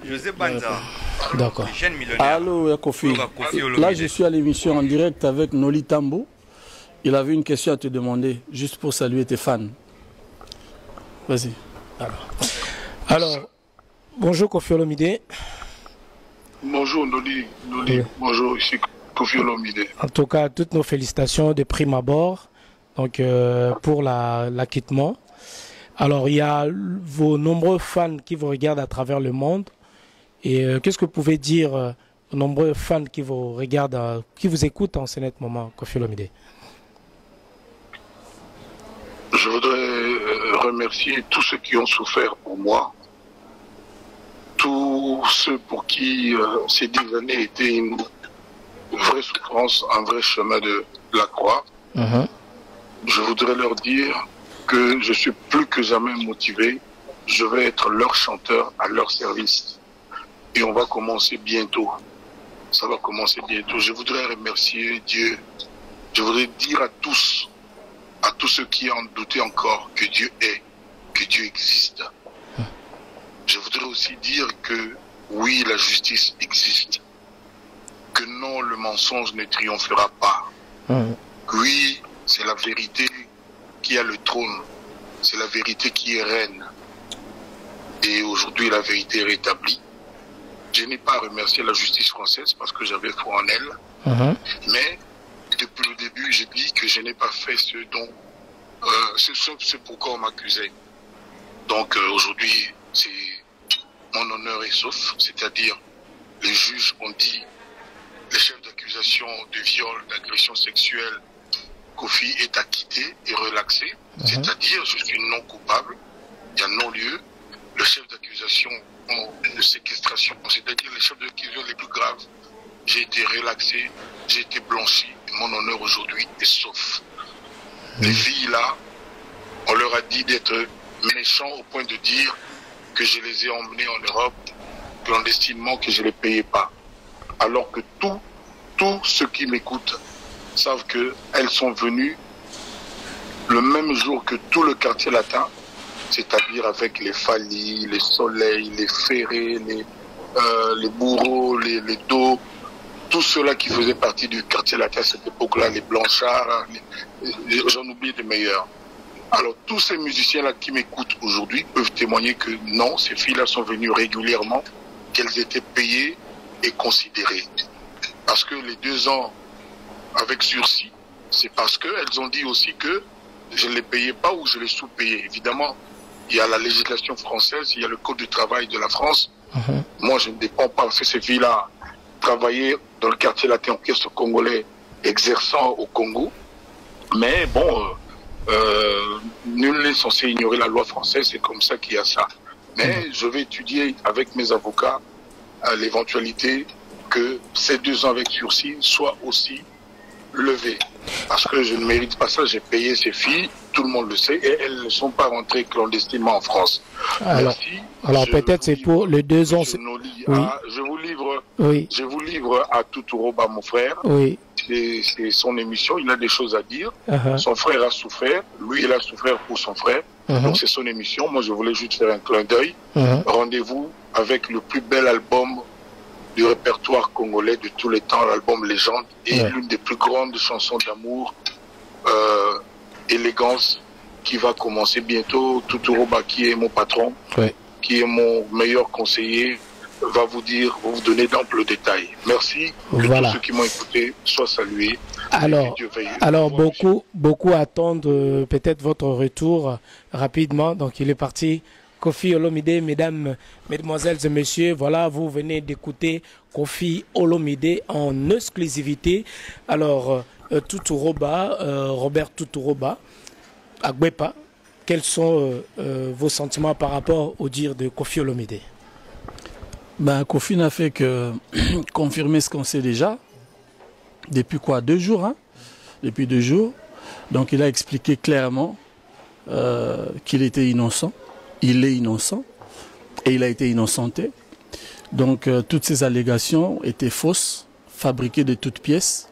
A: José Banza.
I: D'accord.
H: Allô Kofi. Là je suis à l'émission en direct avec Noli Tambou. Il avait une question à te demander, juste pour saluer tes fans. Vas-y.
I: Alors, bonjour Kofi Olomide.
G: Bonjour Noli. Oui. Bonjour, ici Kofi Olomide.
I: En tout cas, toutes nos félicitations de prime abord donc, pour l'acquittement. Alors, il y a vos nombreux fans qui vous regardent à travers le monde. Et qu'est-ce que vous pouvez dire aux nombreux fans qui vous regardent, qui vous écoutent en ce moment, Kofi Olomide?
G: Je voudrais remercier tous ceux qui ont souffert pour moi, tous ceux pour qui ces 10 années étaient une vraie souffrance, un vrai chemin de la croix. Je voudrais leur dire que je suis plus que jamais motivé. Je vais être leur chanteur à leur service. Et on va commencer bientôt. Ça va commencer bientôt. Je voudrais remercier Dieu. Je voudrais dire à tous ceux qui en doutaient encore que Dieu est, que Dieu existe. Je voudrais aussi dire que oui, la justice existe. Que non, le mensonge ne triomphera pas. Oui, c'est la vérité qui a le trône. C'est la vérité qui est reine. Et aujourd'hui, la vérité est rétablie. Je n'ai pas remercié la justice française parce que j'avais foi en elle. Mais depuis le début, j'ai dit que je n'ai pas fait ce dont, ce pourquoi on m'accusait. Donc aujourd'hui, c'est mon honneur est sauf, c'est-à-dire les juges ont dit, les chefs d'accusation de viol, d'agression sexuelle, Kofi est acquitté et relaxé, c'est-à-dire je suis non coupable, il y a non-lieu. Le chef d'accusation de séquestration, c'est-à-dire les chefs d'accusation les plus graves, j'ai été relaxé, j'ai été blanchi, et mon honneur aujourd'hui est sauf. Les filles là, on leur a dit d'être méchants au point de dire que je les ai emmenées en Europe clandestinement, que je ne les payais pas. Alors que tous ceux qui m'écoutent savent qu'elles sont venues le même jour que tout le quartier latin, c'est-à-dire avec les Fali, les Soleil, les Ferré, les Bourreaux, les Do, tous ceux-là qui faisaient partie du quartier latin à cette époque-là, les Blanchards, j'en oublie des meilleurs. Alors tous ces musiciens-là qui m'écoutent aujourd'hui peuvent témoigner que non, ces filles-là sont venues régulièrement, qu'elles étaient payées et considérées. Parce que les 2 ans avec sursis, c'est parce qu'elles ont dit aussi que je ne les payais pas ou je les sous-payais. Évidemment, il y a la législation française, il y a le code du travail de la France. Moi, je ne dépends pas, parce que ces filles-là travaillaient dans le quartier latin orchestre congolais, exerçant au Congo. Mais bon, nul n'est censé ignorer la loi française, c'est comme ça qu'il y a ça. Mais je vais étudier avec mes avocats l'éventualité que ces 2 ans avec sursis soient aussi levés. Parce que je ne mérite pas ça, j'ai payé ces filles, tout le monde le sait, et elles ne sont pas rentrées clandestinement en France.
I: Alors peut-être c'est pour les 2 ans.
G: Je vous livre à Tuturoba, mon frère. C'est son émission, il a des choses à dire. Son frère a souffert, lui il a souffert pour son frère. Donc c'est son émission. Moi je voulais juste faire un clin d'œil. Rendez-vous avec le plus bel album du répertoire congolais de tous les temps, l'album Légende, et l'une des plus grandes chansons d'amour, Élégance, qui va commencer bientôt. Tuturoba, qui est mon patron, qui est mon meilleur conseiller, va vous donner d'amples détails. Merci, que tous ceux qui m'ont écouté soient salués.
I: Alors beaucoup attendent peut-être votre retour rapidement, donc il est parti. Kofi Olomide, mesdames, mesdemoiselles et messieurs, voilà, vous venez d'écouter Kofi Olomide en exclusivité. Alors, Tuturoba, Robert Tuturoba, Agbepa, quels sont vos sentiments par rapport au dire de Kofi Olomide?
H: Kofi n'a fait que confirmer ce qu'on sait déjà. Depuis quoi? 2 jours, hein? Depuis 2 jours. Donc il a expliqué clairement qu'il était innocent. Il est innocent et il a été innocenté. Donc toutes ces allégations étaient fausses, fabriquées de toutes pièces.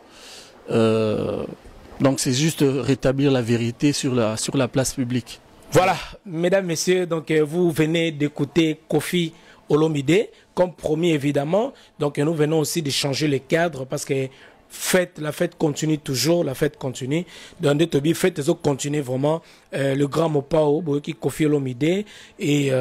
H: Donc c'est juste rétablir la vérité sur la place publique.
I: Voilà, mesdames, messieurs, donc vous venez d'écouter Kofi Olomide, comme promis évidemment. Donc nous venons aussi de changer le cadre parce que la fête continue toujours, la fête continue. Dans des tobi, fête les autres continue vraiment. Le grand Mopao, qui Kofi Olomide et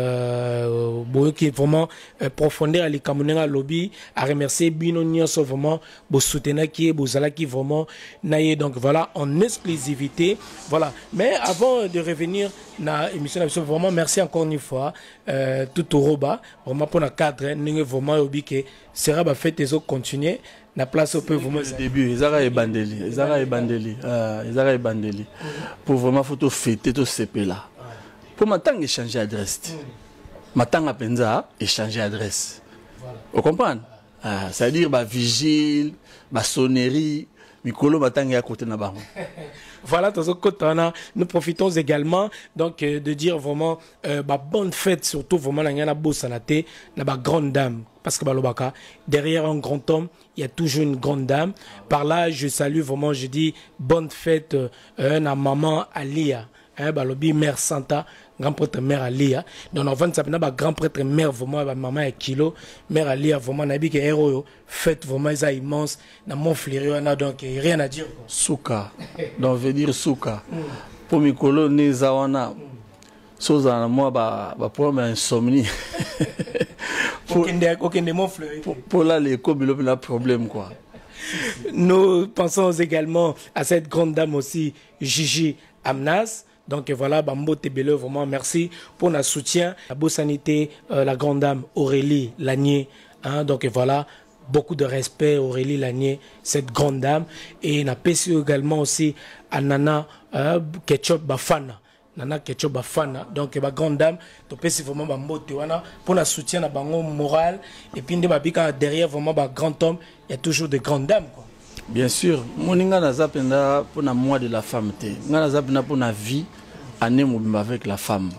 I: qui vraiment profondeur à l'ikamunenga lobby, à remercier Bino Nyonso vraiment, bo soutenir qui est bozala qui vraiment naïe. Donc voilà, en exclusivité, voilà. Mais avant de revenir na émission, vraiment merci encore une fois Tuturoba, vraiment pour le cadre, nous vraiment obi que sera ba fête les autres continuer. La place peut vous
H: au début, Ezara et Bandeli. Pour vraiment photo fêter tout ce pays là. Pour m'attendre échanger adresse. M'attendre à penza échanger adresse. Vous comprenez? C'est-à-dire vigile, sonnerie, Mikolo m'attendre à côté na bango.
I: Voilà, nous profitons également donc de dire vraiment bonne fête, surtout vraiment la Bossanate, la grande dame. Parce que derrière un grand homme, il y a toujours une grande dame. Par là, je salue vraiment, je dis bonne fête à maman Alia. Balobi mère Santa, grand prêtre mère Alia. Donc on va dire grand prêtre mère vraiment maman est kilo, mère Alia vraiment nabi que héros fête vraiment ça immense dans mon fleury donc rien à dire.
H: Souka. Donc veut dire souka. Pour Mikolo ne zawana. Soza moi problème insomnie. Pour là les cobles la problème quoi.
I: Nous pensons également à cette grande dame aussi Gigi Amnas. Donc voilà, Bambo Tebele, vraiment merci pour notre soutien. La Bossanité, la grande dame Aurélie Lanier. Donc voilà, beaucoup de respect Aurélie Lanier, cette grande dame. Et on a péché également aussi à Nana Ketchup Bafana. Nana Ketchup Bafana. Donc la grande dame, tu peux vraiment Bambo Tewana pour notre soutien à Bango moral. Et puis derrière vraiment un grand homme, il y a toujours des grandes dames quoi.
H: Bien sûr, moninga nazapenda pour na mois de la femme te. Nga nazapenda pour na vie année avec la femme.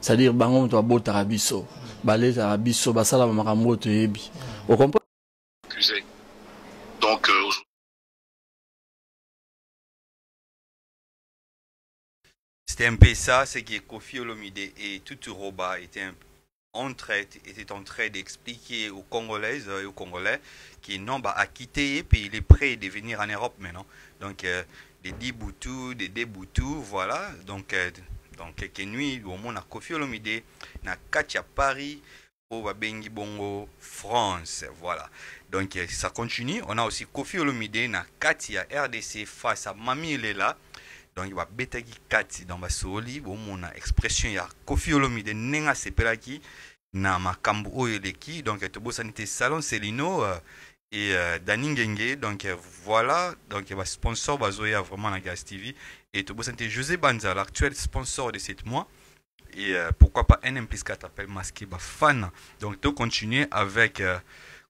H: C'est-à-dire bango to abo tarabiso, balé tarabiso, basala makambo to yebi. Vous comprenez?
G: Donc
A: c'était un peu ça, c'est que Koffi Olomide et Tutu Roba était en train d'expliquer aux Congolaises et aux Congolais qui non à quitter et puis il est prêt de venir en Europe maintenant. Donc des Diboutou, des Deboutou, voilà. Donc quelques nuits au monde à Koffi Olomide, na Katia Paris, au Babengi Bongo France, voilà. Donc ça continue. On a aussi Koffi Olomide na Katia RDC face à Mami Lela. Donc il va betaki Kati dans basoli, bon mon expression ya Koffi Olomide nenga sepelaki na makambo oyeleki. Donc to Bossanité Salon Celino et Daningenge. Donc voilà, donc il va sponsor bazoya vraiment la Gas TV et to Bossanité José Banza, l'actuel sponsor de 7 mois. Et pourquoi pas NM+4 appelle masqué fan. Donc to continuer avec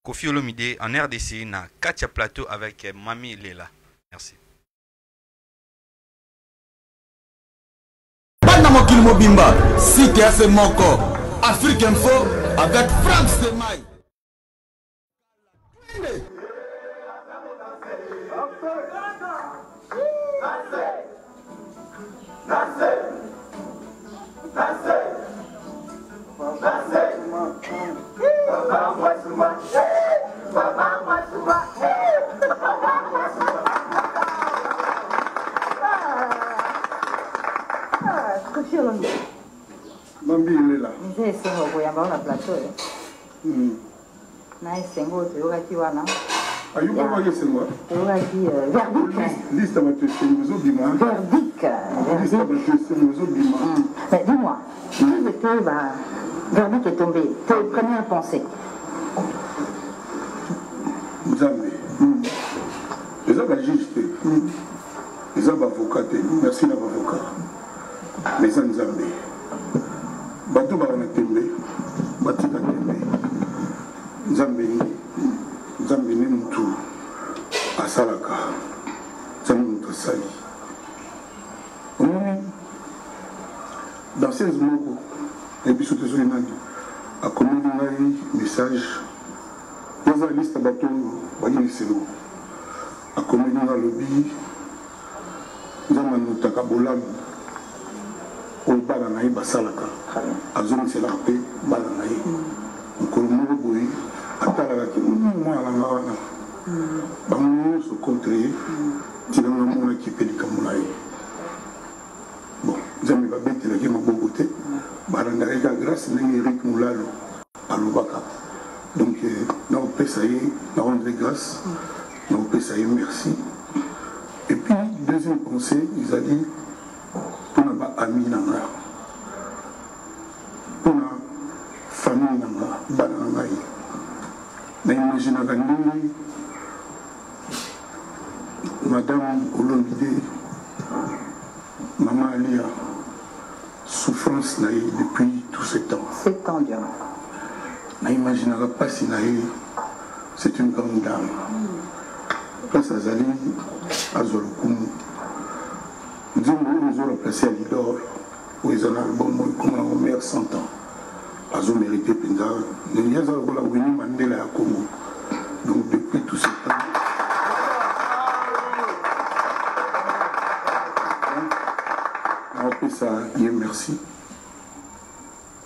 A: Koffi Olomide en RDC na Katia Plateau avec Mami Lela. Merci.
O: Mokil Mobimba, Cité AC Moko, Afrique Info avec Franck Semaï.
M: Mambi il est là.
P: C'est un plateau. Naïsengo, tu auras qui wana.
M: Ayuba va y c'est moi.
P: Tu auras qui verdict.
M: Liste à ma tête, c'est nous obima.
P: Verdict.
M: Liste à ma tête, c'est nous obima.
P: Mais dis-moi, si le verdict est tombé, tes premières pensées.
M: Nzambe. Les hommes juges, les hommes avocats, merci l'avocat. Les hommes Nzambe. Bato ba na tembe, batika tembe. Nzambe ni mutu asalaka. Nzambe mutu asali. Dans 16 mots, et puis surtout sur les nani, a communiqué un message. Dans la liste bateau, Bagini Selo, a communiqué un lobby. Nzambe nutaka bolam. Au Balanaï Basalaka, à zone c'est la paix, Balanaï. Donc, on boy, à Talaraki, moi, à la Marana. Bamou se contrer, tirer un monde équipé du Kamoulaï. Bon, j'aime pas bien que ma beauté, Balanaï, grâce à Eric Moulalo, à Lubaka. Donc, nous on peut ça y est, nous rendre grâce, nous on peut ça y est, merci. Et puis, deuxième pensée, ils ont dit, pour na ami nanga pour na famille nanga bana nanga na imagine nini madame Olomide maman Alia souffrance na depuis tout ce temps
P: 7 ans durant
M: na imagine pas si na c'est une grande dame place azali azolukumu ils ont remplacé à l'idole, où ils ont un album comme la meilleure 100 ans. Ils ont mérité Penza. Ils ont venu Mandela à Congo. Donc depuis tout ce temps. On appelle ça Dieu merci.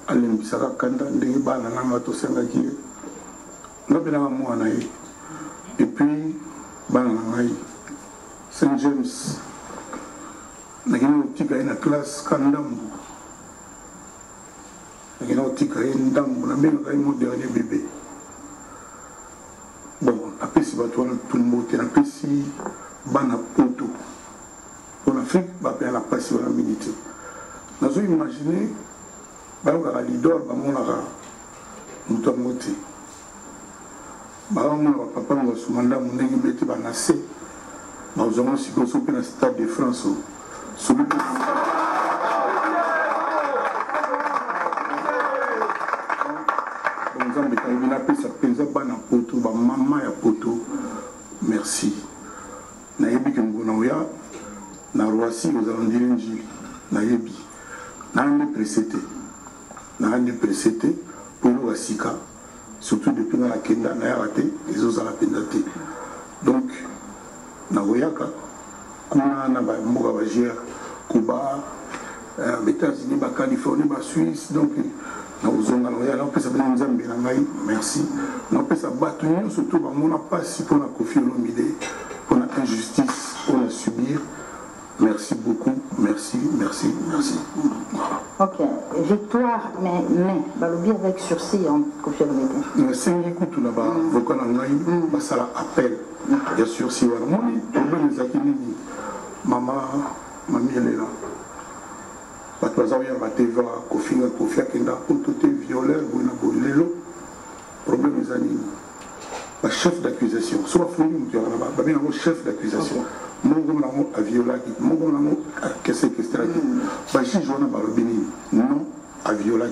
M: Alain Bissaka Kanda, Ndenge Bana Nanga Tosenga Dieu. Nous avons moi et puis Bana Nangai, Saint James. Nous avons une classe Kandam. Nous avons une dame, nous avons mon dernier bébé. Bon, après si tout le monde est après si Bana Poto. En Afrique, on va la passer à la militaire. Nous avons imaginé, on va l'idole, on va nous monter. Papa, on va se demander, on va nasser. Nous avons aussi construit le Stade de France. Merci. Na Roissy, nous allons dire un gil, na yebi, na ande précédé pour nous à Sika, surtout depuis dans la Kenda, na raté, les autres à la Pendate. Donc, na Royaka, kuna na ba mboka ba Gère, Cuba, États-Unis, ba Californie, ba Suisse, donc na uzonga na Royaka, on peut ça venir Nzambe na ngai, merci. On peut ça battre surtout ba mona pas si pour la Koffi Olomide, pour la injustice, pour la subir. Merci beaucoup, merci.
P: Ok, victoire, mais, balobi avec sursis en Koffi Olomide.
M: C'est un écoute là-bas, vocal en aïe, ça l'appelle, bien sûr, si on a mon problème, les acquis, maman, mamie, elle est là. Parce que ça, il y a un TV, Koffi, Kenda, pour tout est violeur, Lelo, problème, les amis. Le chef d'accusation, soit Fouillou, tu as là-bas, bien un chef d'accusation. Mon gars a violé, mon gars a cassé le stade. Bachi Joana Balobini, non à violé,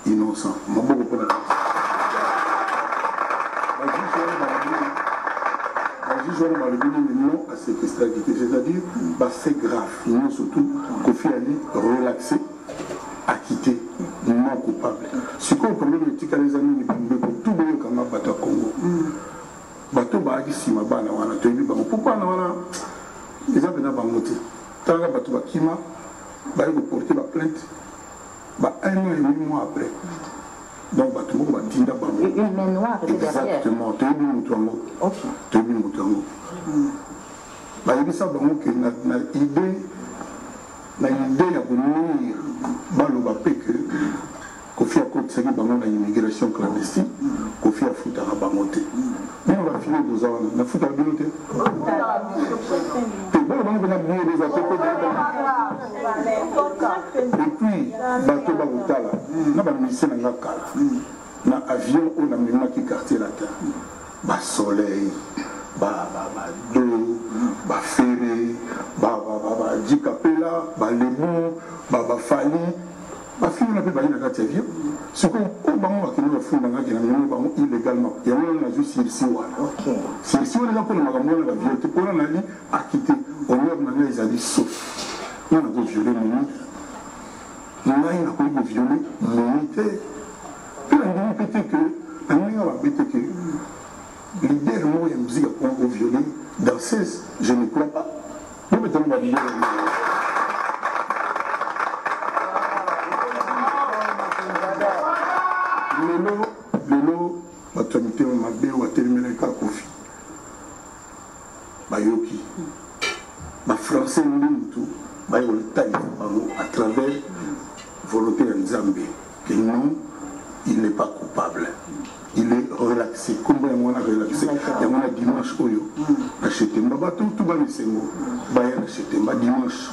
M: innocent. Mon gars a Bachi Joana Balobini, non à séquestralité. C'est-à-dire, c'est grave. Non, surtout, Koffi Ali relaxé, acquitté, non coupable. Ce qu'on peut dire, c'est que les amis, tout le monde a battu au Congo. Bateau bagi si ma bana wana toyebi bango pourquoi na wana eza pena bango te tanga bato bakima bali koporter ba plainte ba un an et demi mois après donc bato moko batinda bango
P: une main noire
M: exactement toyebi mutu yango toyebi mutu yango bayebisa bango ke na idée ya konir baloba mpe ke Koffi akotisaki bango na immigration clandestine Koffi afutaka bango te mais on va finir deux ans na futa bino te bon bango na bino des et puis bato ba kotala na ba mission na ngakala na avion on a même qui quartier latin ba soleil ba do ba ferré ba dikapela ba lemu ba fali ba fille na pe ba ina kati avion ce qu'on bango qui nous font dans la bango illégalement il y a un juste ici
P: OK
M: si on est là pour le magambo la violence pour on a dit acquitté honneur na les a dit sauf on a violé minute on a pas violé minute puis on a pété que on a pété que l'idée de moi musique qu'on violé dans 16 je ne crois pas nous mettons la vie Lelo, l'autorité m'a bien ou a terminé le cas Koffi. Bayoki. Ma français nous tout. Bayo le taille à travers volonté de Nzambe. Que non, il n'est pas coupable. Il est relaxé. Comment on a relaxé? Il y a un dimanche oyo. Acheter ma tout va le sengo. Bayo acheter ma dimanche.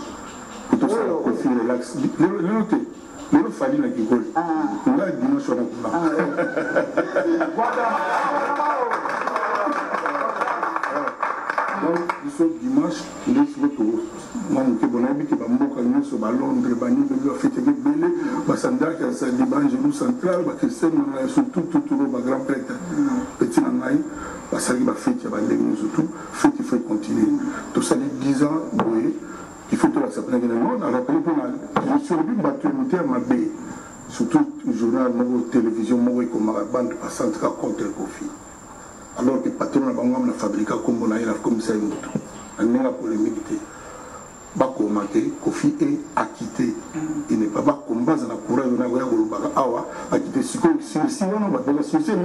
M: Pour tout ça, Koffi relax. Le noter. Le fallait la guigole. On a dimanche sur la couleur. Donc, ce dimanche, il est sur le tour. Moi, je suis bon ami qui va me sur ballon, de Bani, de fêter des bélés, Bassanda, qui a sa l'évangile central, Christian, surtout, tout le grand prêtre, petit Nanaï, Bassari, va fêter, va aller surtout, fête, il faut continuer. Tout ça, les 10 ans, oui. il faut que ça prenne le monde. Alors, je suis revenu battu à ma baie, surtout le journal, la télévision, comme la bande passante contre le Kofi. Alors que le patron a fabriqué comme ça, il y a polémique. Kofi est acquitté. Il n'est pas combat dans la courage de la Awa, acquitté. Si on a des associés, on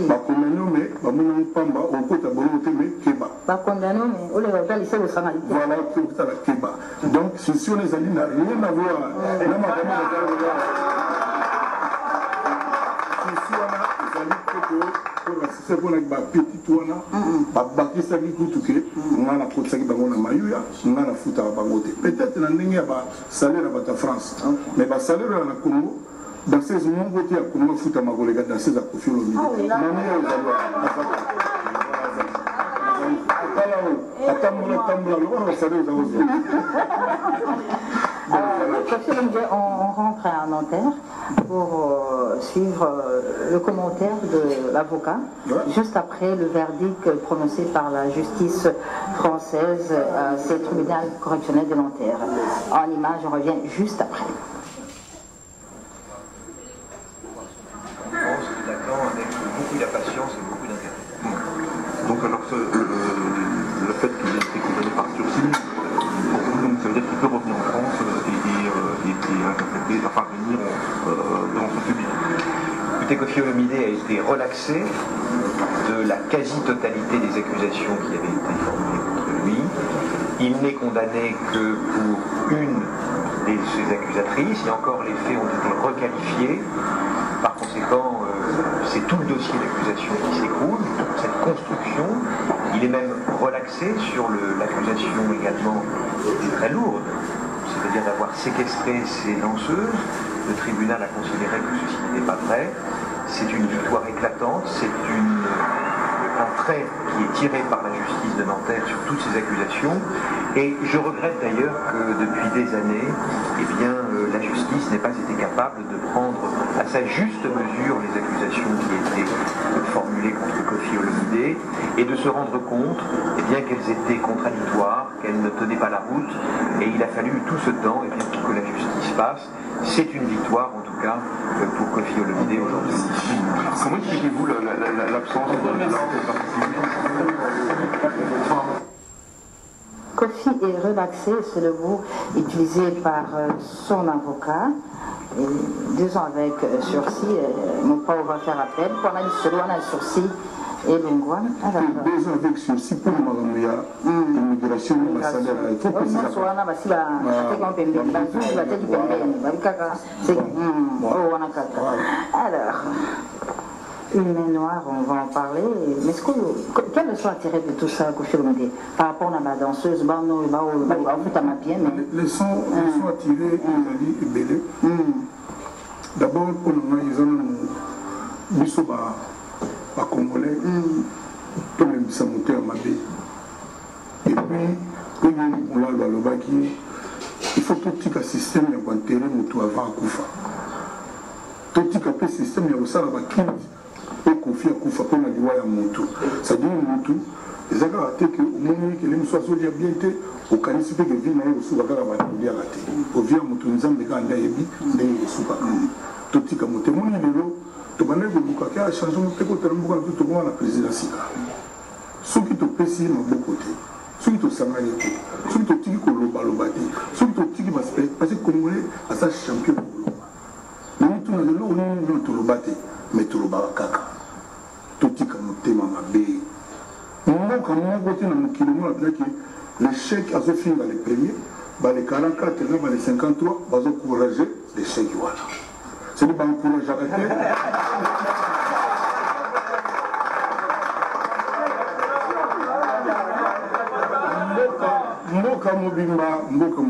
M: va condamner, mais on va au côté de mais Keba. Voilà, c'est la Keba. Donc, si on les alliés n'a rien à voir. C'est pour la petite ouana, bakisa qui coûte que on a la côte qui bango na mayuya, on a la foot à bangote. Peut-être na ndenge ba salaire à France, mais ba salaire na Congo dans ces moments où il y a Congo foot à magolega dans ces Kofi Olomide.
P: On rentre à Nanterre pour suivre le commentaire de l'avocat, juste après le verdict prononcé par la justice française à ce tribunal correctionnel de Nanterre. En image, on revient juste après.
Q: On l'attend avec beaucoup d'impatience et beaucoup d'intérêt. Donc alors le fait qu'il ait été condamné par sursis, donc ça veut dire qu'il peut revenir en France et interpréter, enfin venir devant son public.
R: Écoutez, Kofi Olomide a été relaxé de la quasi-totalité des accusations qui avaient été formulées contre lui. Il n'est condamné que pour une de ses accusatrices, et encore les faits ont été requalifiés. Par conséquent, c'est tout le dossier d'accusation qui s'écroule, toute cette construction. Il est même relaxé sur l'accusation également qui est très lourde, c'est-à-dire d'avoir séquestré ses danseuses. Le tribunal a considéré que ceci n'était pas vrai. C'est une victoire éclatante, c'est un trait qui est tiré par la justice de Nanterre sur toutes ces accusations. Et je regrette d'ailleurs que depuis des années, la justice n'ait pas été capable de prendre à sa juste mesure les accusations qui étaient formulées contre Kofi Olomide et de se rendre compte qu'elles étaient contradictoires, qu'elles ne tenaient pas la route. Et il a fallu tout ce temps pour que la justice passe. C'est une victoire en tout cas pour Kofi Olomide aujourd'hui.
Q: Comment expliquez-vous l'absence de
P: Kofi est relaxé, c'est le mot utilisé par son avocat. Et 2 ans avec sursis, mon père va faire appel. Pour la on a sursis et Lungwan.
M: 2 ans avec sursis pour l'immigration, le salaire. Il faut que
P: alors, une main noire, on va en parler. Mais quelle leçon à tirer de tout ça, Kofi Olomide, par rapport à ma danseuse,
M: les leçons à tirer, ils ont dit d'abord, pour nous, ils ont dit Congolais, pour les monter à ma baie. Et puis, pour nous, il faut tout un système qui a enterré notre avant à Koufa. Tout un système qui a aussi et Kofi a Koufa pour la loi à Moutou. Ça dit Moutou, les agents ont dit que au moment où les soient bien été, au Canada, que vie n'a pas reçu la bateau à la tête. Au vieux Moutou, nous avons des gars d'ailleurs, n'a reçu pas. Tout ce qui a monté, mon numéro, tout le monde a changé de côté, tout le monde a la présidence. Ceux qui te pèsent, ils ont beaucoup côté. Ceux qui te s'engagent, ceux qui te tirent au lobati, ceux qui te tirent parce que les Congolais a sa champion au loba. Mais nous, nous avons tout le lobati, mais tout le barakaka. Tout ce qui a monté ma baie. Nous avons quand même voté dans le kilomètre les chèques à ce film, les premiers, les 44, les 53, ils ont encouragé les chèques. C'est le banc pour les arrêter. Mboka Mobimba, nous avons $1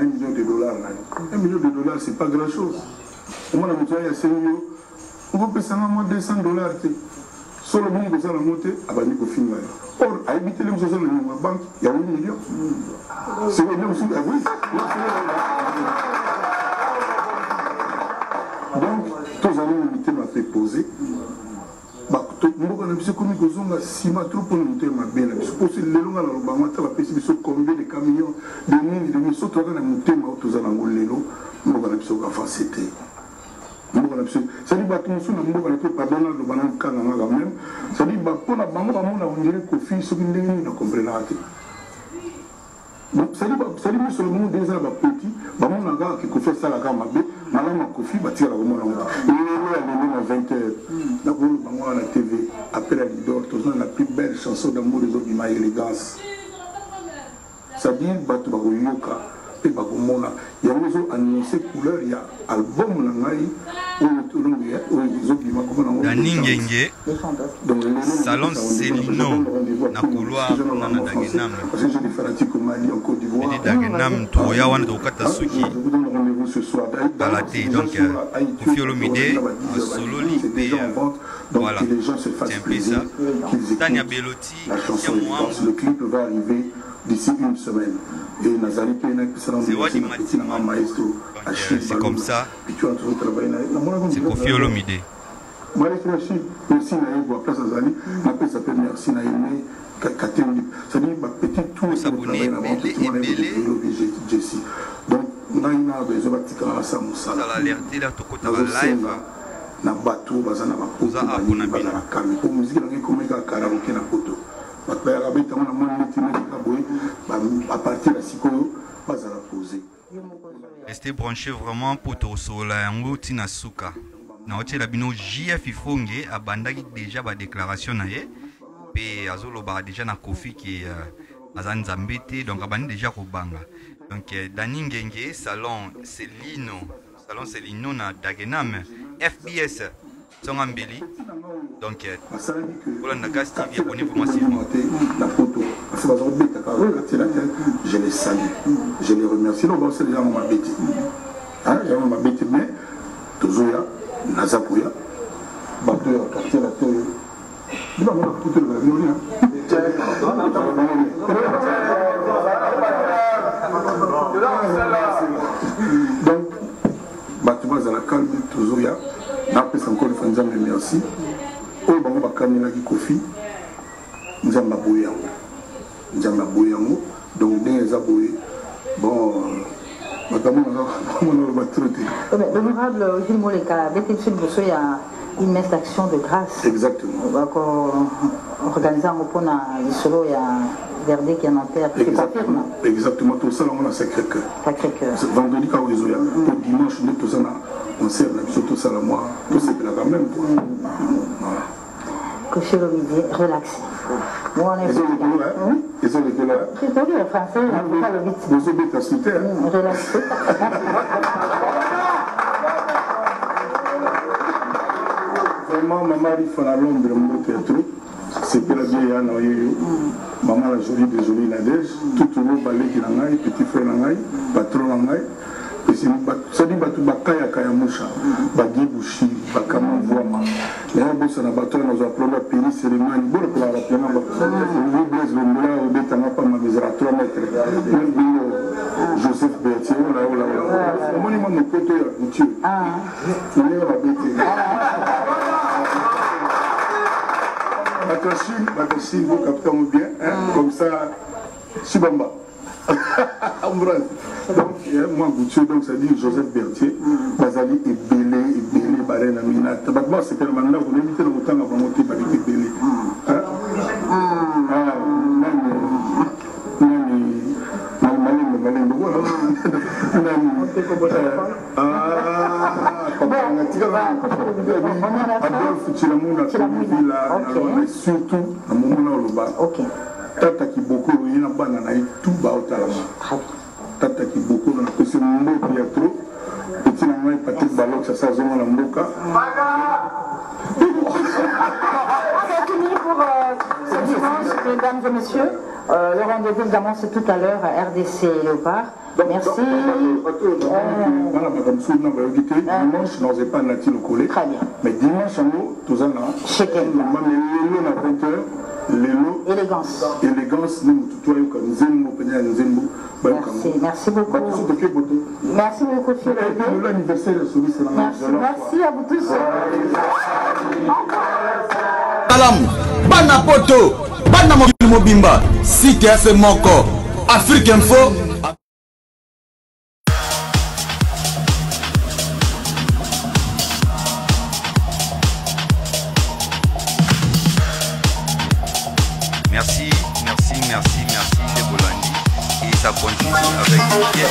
M: million. $1 million, c'est pas grand chose. Au moins, nous avons 5 millions. On va payer moins $200. Sur le monde, vous allez monter, à Bani Kofi. Or, à éviter les choses dans la banque, il y a $1 million. C'est le même souci. Oui. Donc, tous les années, l'unité m'a fait poser. mboka na biso komi kozonga nsima trop mpona motema mabe na biso posi lelo nga na lobanga ata bapesi biso combien de camions de nini de biso toza na motema oyo toza nango lelo mboka na biso avance te mboka na biso cetadi bato mosusu na mboka na to pardon naloba na nkanga nga quand même cetadi mpona bango bamona ondire kofi soki ndenge nini na comprenaka te cetadi biso le monde eza na bapeti bamona kaka kekofi asalaka mabe malamu akofi batikala komona ngo te lelo ya lelo na 20 heures nakolo bango wana na tv appel à l'idor toza na plus belle chanson d'amour ezobima élégance c'est-à-dire bato bakoyoka mpe bakomona yango ezoannonce couleur ya album na ngai oyo ezobima komona
A: Daningenge salon Selino na couloir na Dagenam Dagenam toya wana tokata suki balate donc Koffi Olomide sololi pe voilà c'est un peu ça Tania Beloti
M: le clip va arriver d'ici une semaine et Nazari
A: c'est comme ça c'est Koffi Olomide
M: merci Naïbo à place Azali après ça s'appelle merci Naïmé Katendi c'est-à-dire petit tout
A: s'abonner
M: Jessie donc Naïna besoin batika ça musala
A: ça l'alerter là to kota live
M: na bato bazana bakoza abona bana kami pour musique na komeka karaoke na poto bakaya beta mona mona tina kaboy à partir de sikoyo bazala poser
A: restez branchés vraiment pour to sola yango tina suka na otela bino JF Ifonge abandaki déjà ba déclaration na ye pe azoloba déjà na Koffi qui azan zambete donc abandi déjà ko banga donc Daningenge salon Selino na Dagenam FBS Songambeli donc voilà na Gas TV abonnez-vous massivement
M: je les salue je les remercie non bon c'est déjà mon bêtise hein il y a mon bêtise mais tozoya nazakuya bato ya quartier la terre bila mona kutu la violina donc bato bazala calme tozoya na pesa encore fois nzambe merci oyo bango bakamilaki Koffi nzambe aboye yango donc ndenge eza boye bon
P: L'honorable Gilles Moleka, dès qu'il y a une messe d'action de grâce.
M: Exactement.
P: Organisé en repos dans les solos, il y a Verdé qui est en terre. Tu confirmes?
M: Exactement, tout ça, on a Sacré-Cœur.
P: Sacré-Cœur.
M: Vendredi, quand on est pour dimanche, tout ça, on sert tout ça, moi, tout c'est quand même.
P: Koffi Olomide, relaxé. Moi, on est
M: ils ont été là.
P: J'ai entendu le français, on ne peut pas le vite.
M: Vous avez été assoupé.
P: Relaxé.
M: Vraiment, maman, il faut la Londres, mon théâtre. C'était la vieille Anna, maman, la jolie de jolie Nadège, tout le monde balai qui n'angaï, petit frère n'angaï, patron n'angaï. Ça dit batu bakaya kayamusha bagi bushi bakama voama les bossa na bato nos applaudis à pays cérémonie bon pour la rappeler na vous blaise le moula au betanga pas ma misère 3 mètres Joseph Bertier là moni mo koto ya couture on est la bête Batachine vous captez bien comme ça Subamba donc moi Goutier donc ça dit Joseph Bertier Bazali et Belé Barène Amina tabac c'est tellement là vous limitez le temps à monter par les Belé surtout à moment là Tata qui beaucoup il y a banana et tout bas au talama. Tata qui beaucoup dans la question mot il y a trop. Petit maman Patrick Balok ça ça zone la mboka.
P: C'est fini pour ce dimanche, mesdames et messieurs. Le rendez-vous évidemment c'est tout à l'heure à RDC Léopard. Merci.
M: Dimanche, n'osez pas Nati le coller.
P: Très bien.
M: Mais dimanche, nous, tous en a.
P: Chez Kenma.
M: Lélo na 20h. Lélo.
P: Élégance.
M: Élégance, nous, tout le monde, Zemmo, Zemmo.
P: Merci beaucoup. Merci beaucoup, Phil.
M: L'anniversaire de celui, c'est la
P: merci à vous tous.
O: malamu bana poto bana mobili mobimba site FM moko Afrique Info.
A: Merci les Bolandi. Et ça continue avec Yes.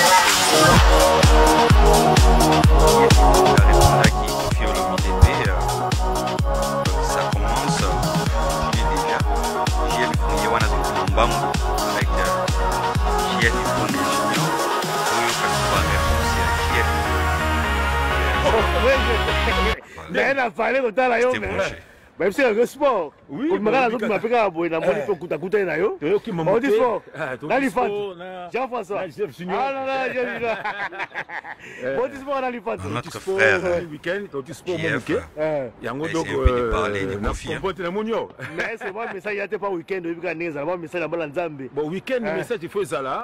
A: La réponse qui confie au lobby ça commence. J'y ai déjà. J'y ai vu Yawana Zombam avec j'y ai vu pour les juniors. Oui, parce qu'on va réponse à C'était branché.
S: Même si le sport, oui, on me regarde ma pega à boire, on m'a dit que tu na yo. On dit sport. Jean-François. Ah non non, j'ai vu là. On dit sport dans l'IFAT.
A: Notre frère.
S: Week-end, on dit sport mon week-end.
A: Yango donc parler de confiance.
S: Mais c'est moi message il y a pas week-end, il y a neza, moi message la bala nzambe. Bon week-end message il faut ça là.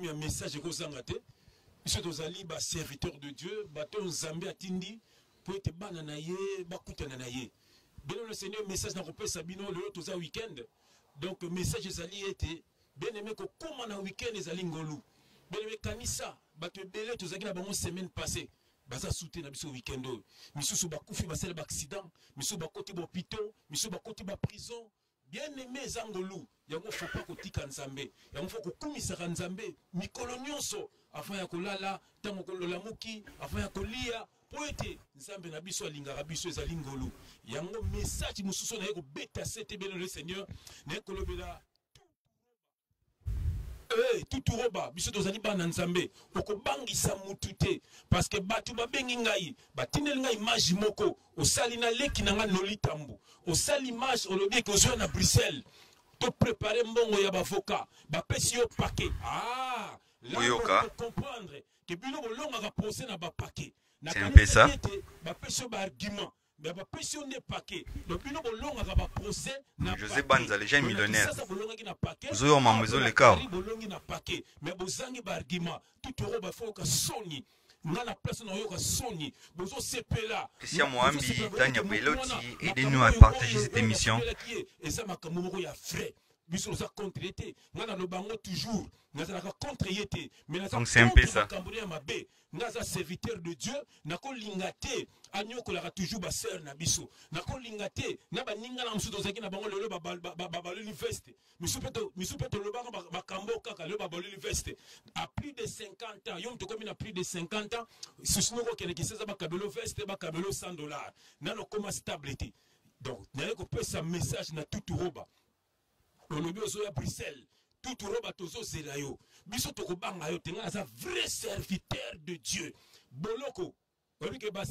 T: Un message que vous avez monsieur Dozali, serviteur de Dieu, bateau Zambé atindi, pour être bananaye, bakutananaye. Bien le Seigneur, message n'a pas sabino le autre week-end. Donc, message Zali était bien aimé que comme un week-end les alingolou. Bien aimé Kanissa, bateau belé, tous la bonne semaine passée. Baza soutien na biso week-end. Monsieur sous bakoufi, basel accident, monsieur bakoti bopito, monsieur bakoti ba prison. Bien aimé Zangolou, il faut pas que tu Nzambe, il faut que tu Nzambe, mikolo nyonso, avant ya kolala, tango kolola muki, avant ya kolia, poete Nzambe na biso alinga biso ezali ngolu. Yango message mususu na yeko beta sete bien le Seigneur, na kolobela tout roba biso tozali bana Nzambe okobangisa mutu te parce que batu babengi ngai batineli ngai image moko osali na leki na nga nolitambu osali image olobi ke ozwa na Bruxelles to préparer mbongo ya bavoka bapesi yo paquet
A: Oyoka
T: comprendre que bino bolonga procès na ba paquet
A: c'est un peu ça
T: bapesi yo ba argument.
A: José Banza, les gens millionnaires. Vous avez un maison le cas.
T: Mais vous avez un argument. Tout le monde faut que Sony. Nana place na yoka Sony. Bozo sepela.
A: Christian Mohambi, Tania Beloti, aidez-nous à partager cette émission.
T: Et ça m'a comme ya frère. Biso za contre été. Nana no bango toujours. Nana contre été. Mais
A: donc c'est un peu ça.
T: Naza serviteur de Dieu, nako lingate, agno kolaka toujours ba sœur na biso. Nako lingate, na ba ninga na msuto zaki na bango lelo ba l'université. Misu peto le ba kambo kaka le ba l'université. À plus de 50 ans, yom to comme na plus de 50 ans, susno ko kene ki seza ba kabelo veste ba kabelo $100. Nano koma stabilité. Donc, nako pesa message na tout roba. Olobi ozo ya Bruxelles. Tout roba tozo zelayo. Biso tokobanga yo tenga za vrai serviteur de Dieu. Boloko. Obi ke ba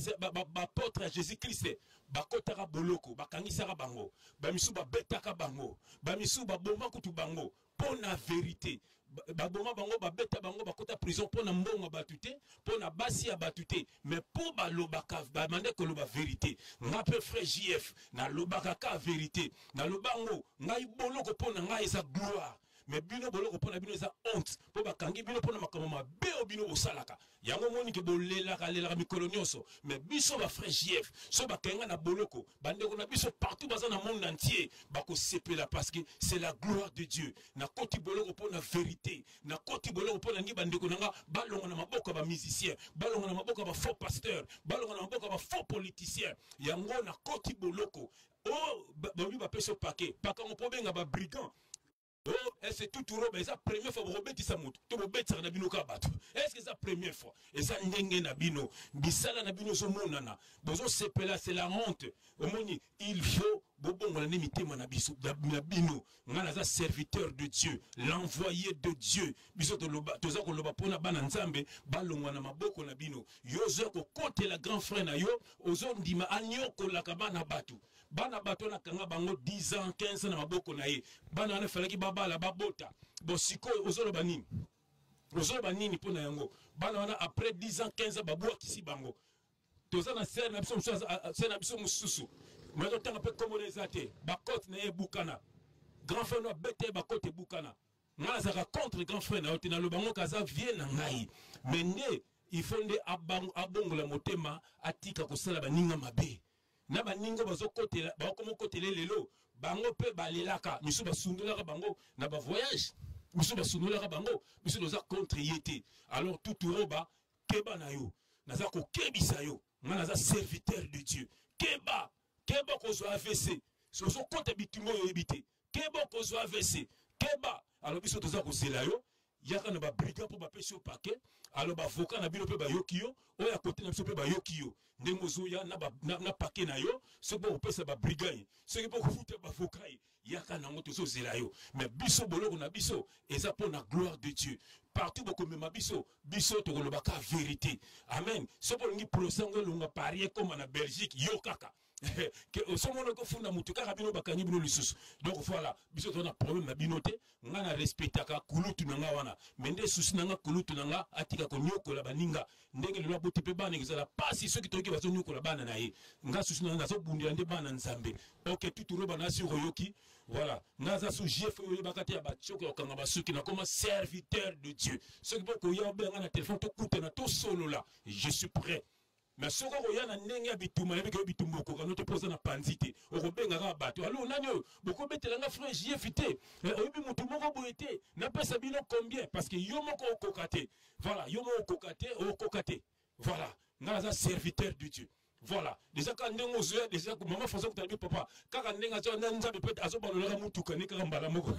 T: apôtre Jésus-Christ ba kotaka boloko, ba kangisaka bango. Ba misu ba betaka bango. Ba misu ba bomba kutu bango pour la vérité. Ba bomba bango ba beta bango ba kota prison pour na mbongo batute, pour na basi ya batute, mais pour ba lobaka ba mande ko loba vérité. Ngape frère JF na lobaka ka vérité. Na lobango ngai boloko pour na ngai sa gloire. Mais bino boloko pona bino za honte po bakangi bino pona makamoma beo bino osalaka yango moni ke bolelaka lelaka mikolo nyonso mais biso ba frère JF so bakenga na boloko bandeko na biso partout baza na monde entier bako sepela parce que c'est la gloire de Dieu na koti boloko pona vérité na koti boloko pona ngi bandeko nanga balonga na maboko ba musicien balonga na maboko ba faux pasteur balonga na maboko ba faux politicien yango na koti boloko oh babi ba peso paquet pakango po benga ba brigand. Oh, c'est tout robe, c'est la première fois que vous êtes ça tout le bête na bino ka bato. Est-ce que c'est la première fois? Et ça ndenge na bino, bisala na bino so monana. Bozo sepela c'est la honte. Omoni, il faut bobo ngana nimite na biso na bino. Ngana za serviteur de Dieu, l'envoyé de Dieu. Biso to loba, to za ko loba pona bana nzambe, balongwa na maboko na bino. Yo zo ko compter la grand frère na yo, ozo ndima anyoko la kabana batu. Bana bato na kanga bango 10 ans 15 ans na maboko na ye bana na falaki babala babota bo siko ozoloba nini pona yango bana na après 10 ans 15 ans babwa kisi bango toza na ser na biso mususu mais tanga pe komoneza te bakot na ye bukana grand frère no bete ba kote bukana nga za contre grand frère na otina lo bango kaza vie na ngai mais nde il faut nde abongola motema atika kosala baninga mabe na baninga bazokotela bakomokotela lelo bango pe balelaka misu basundolaka bango na ba voyage misu basundolaka bango misu doza contre yete alors tout roba keba na yo naza ko kebisa yo nga naza serviteur de Dieu keba ko AVC soso compte bitumbo yo ebité keba ko AVC keba alors biso toza ko zela yo yaka na ba brigade pour ba pesi au paquet alors ba avocat na bino pe ba yokiyo o ya côté na biso pe ba yokiyo ndemo zoya na paquet na yo ce bon pesa ba brigade ce que pour foutre ba avocat yaka na ngoto zo zela yo mais biso boloko na biso eza pour la gloire de Dieu partout beaucoup même biso to kolobaka vérité amen ce pour ngi prosango longa parier comme na Belgique yo kaka que osomono ko funda mutu kaka bino bakanyi bino lisusu donc voilà biso to na problème na binote nga na respectaka kulutu na nga wana mende susi na nga kulutu na nga atika ko nyokola baninga ndenge lelo bote pe bana ngizala pasi soki toki bazo nyokola bana na ye nga susi na nga zo bundira nde bana nzambe OK tout roba na si royoki voilà nga za su chef yo bakati ya bachoko okanga basuki na comme serviteur de Dieu soki boko yo benga na téléphone to kutena to solo là je suis prêt. Mais ce qu'on a n'engue habitué, avec habitumbo, quand on te pose na panzite, au robenga rabato. Alors, on a beaucoup de temps, frère, j'y ai fité. Obi mutumo boité, n'a pas sabino combien, parce que yomoko kokate. Voilà, yomoko kokate. Voilà, n'a serviteur de Dieu. Voilà, déjà quand on a déjà que maman faisait que tu as papa, quand on a un nzambe peut azo balolaka mutuka ni kaka mbala moko.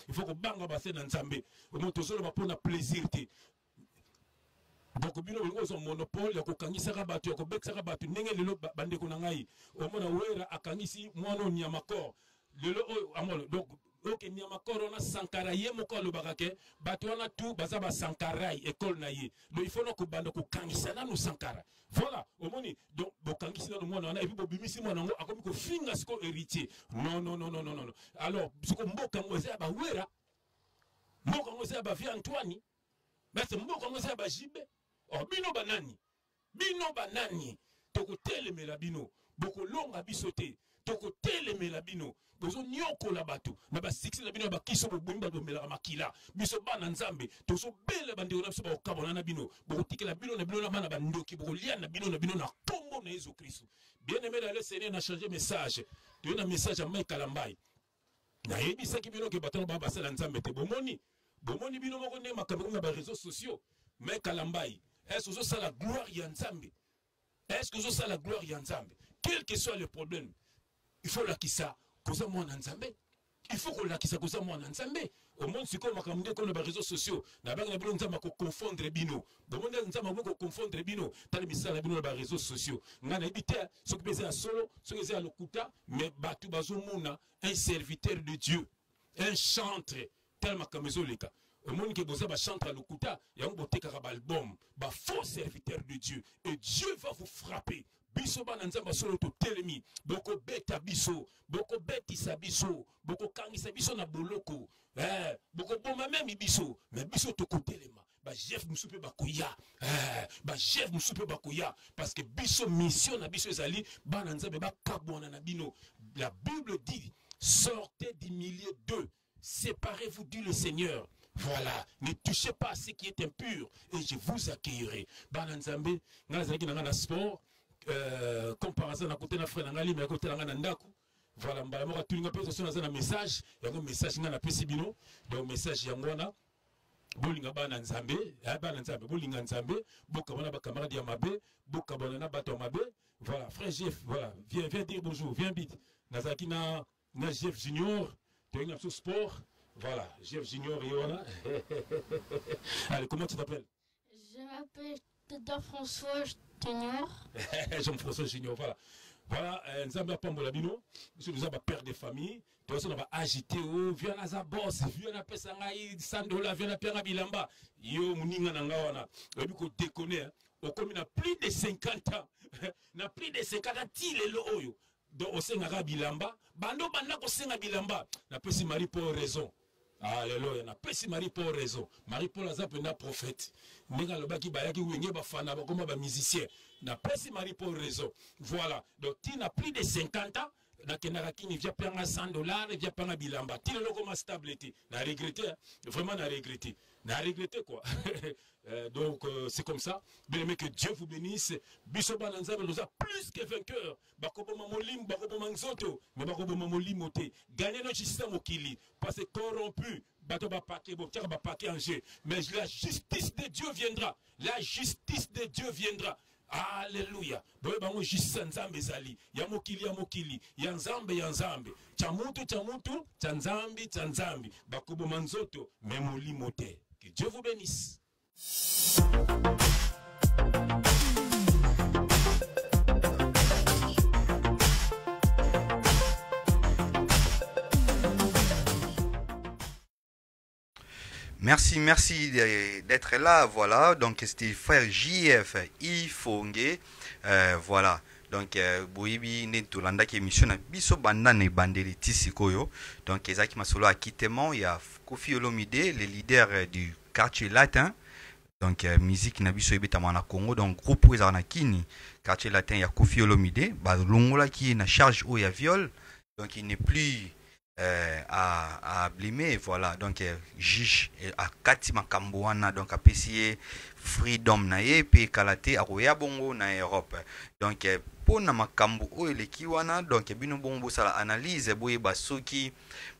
T: Il faut que banga basse na nzambe. Moto solo ba pona plaisir te. Donc bino ngo zo monopole ya kokangisa bato ya kobekisa bato ndenge lelo bande ko na ngai omona wera akangisi mwana nyamakor lelo amolo donc OK nyamakor ona sankara ye moko lo bakake bato wana tout baza ba sankarai école na ye donc il faut no ko bande ko kangisa na no sankara voilà omoni donc bokangisi na mwana wana et puis bobimisi mwana ngo akomi ko finga siko héritier non alors siko mboka ngoza ba wera mboka ngoza ba vie Antoine mais mboka ngoza ba jibe. Oh, bino banani toko telemela bino boko longa bisote toko telemela bino bozo nyoko la bato na ba six na bino ba kiso bo bumba do mela makila biso bana nzambe tozo bele bandeko na biso ba okabona na bino boko tikela bino na bino na bana bandoki boko lia na bino na kombo na Jésus Christ bien aimé le Seigneur n'a changé message tu na message à Mike Kalambai na yebisa ki bino ke batano ba basala nzambe te bomoni bino moko ne makambo na ba réseaux sociaux Mike Kalambai. Est-ce que ça la gloire Yanzambe? Est-ce que ça la gloire Yanzambe? Quel que soit le problème, il faut la kissa cause moi Nzambe. Il faut qu'on la kissa cause moi Nzambe. Au monde c'est comme makamde comme les réseaux sociaux. Na banga bino nzamba ko confondre bino. Au monde nzamba ko confondre bino. Tali misala bino les réseaux sociaux. Ngana ebité ce que beza solo, ce que c'est à lokuta, mais batu bazomuna un serviteur de Dieu, un chantre tellement comme leka. Au monde qui bosa ba chante à l'okuta, il y a un boté album, ba faux serviteur de Dieu, et Dieu va vous frapper. Biso ba nanzamba solo to telemi, boko beta biso, boko betisa biso, boko kangisa biso na boloko, boko boma même biso, mais biso to kotelema. Ba chef musupe bakoya, ba chef musupe bakoya, parce que biso mission na biso ezali, ba nanzamba ba kabwana na bino. La Bible dit, sortez du milieu d'eux, séparez-vous, dit le Seigneur. Voilà, ne touchez pas à ce qui est impur et je vous accueillerai. Bananzambe, ngana sport, comparaison à côté de frère Ngali, mais à côté de Nandaku. Voilà, mbala tout le monde a un message, il y a un message ngana pesibino, donc message yangwana. Bolinga bananzambe, bananzambe, bolinga nzambe, bokabana ba camarade ya mabe, bokabana na bato mabe. Voilà, frère Jeff, voilà, viens dire bonjour, viens vite. Nazaki na Jeff Junior, tu es un sport. Voilà, Jeff Junior et voilà. Allez, comment tu t'appelles?
U: Je m'appelle Jean-François Junior.
T: Jean-François Junior, voilà. Voilà, nous avons Pambola Bino, nous avons père de famille, nous avons agité, viens à sa boss, viens à Pessangaï, Sandola, viens à Père Bilamba. Yo, Mouninga Nangawana, et puis qu'on déconne, au commun a plus de 50 ans, n'a plus de 50 ans, il est le donc au Sénara Bilamba, bando bandako Sénara Bilamba, n'a pas si Marie pour raison. Alléluia, n'a pas si Marie pour raison. Marie Paul Azap est un prophète. Nenga le baki bayaki wenge ba fana ba comme ba musicien. N'a pas si Marie pour raison. Voilà. Donc tu n'as plus de 50 ans, nakendaka kini via panga $100 via panga bilamba tile loko ma stable te na regretter vraiment na regretter quoi. Donc c'est comme ça. Bien aimé, que Dieu vous bénisse. Biso bananzabe nous a plus que vainqueurs. Bakoboma molim, bakoboma nzoto, mais bakoboma molim ote. Gagner notre système okili parce que corrompu. Bato ba paquet, botier ba paquet en jeu. Mais la justice de Dieu viendra. La justice de Dieu viendra. Alléluia. Boye bango justice nzambe zali. Ya mokili. Ya nzambe. Chamutu, chanzambi. Bakoboma nzoto, mais molim ote. Que Dieu vous bénisse.
A: Merci d'être là. Voilà, donc c'était frère JF Ifongue. Voilà, donc boyibi netolanda qui émission na biso bandane bandeli tisikoyo. Donc ezaki masolo akitement, il y a Kofi Olomide, le leader du quartier latin. Donc musique na biso ebetama na Congo, donc groupe ezana kini quartier latin ya Kofi Olomide ba longola qui na charge au ya viol, donc il n'est plus à blimer. Voilà, donc juge à kati makambo wana, donc apesier freedom na ye pe kalate a roya bongo na Europe. Donc pona makambo o eleki wana, donc bino bongo sala analyse boye basoki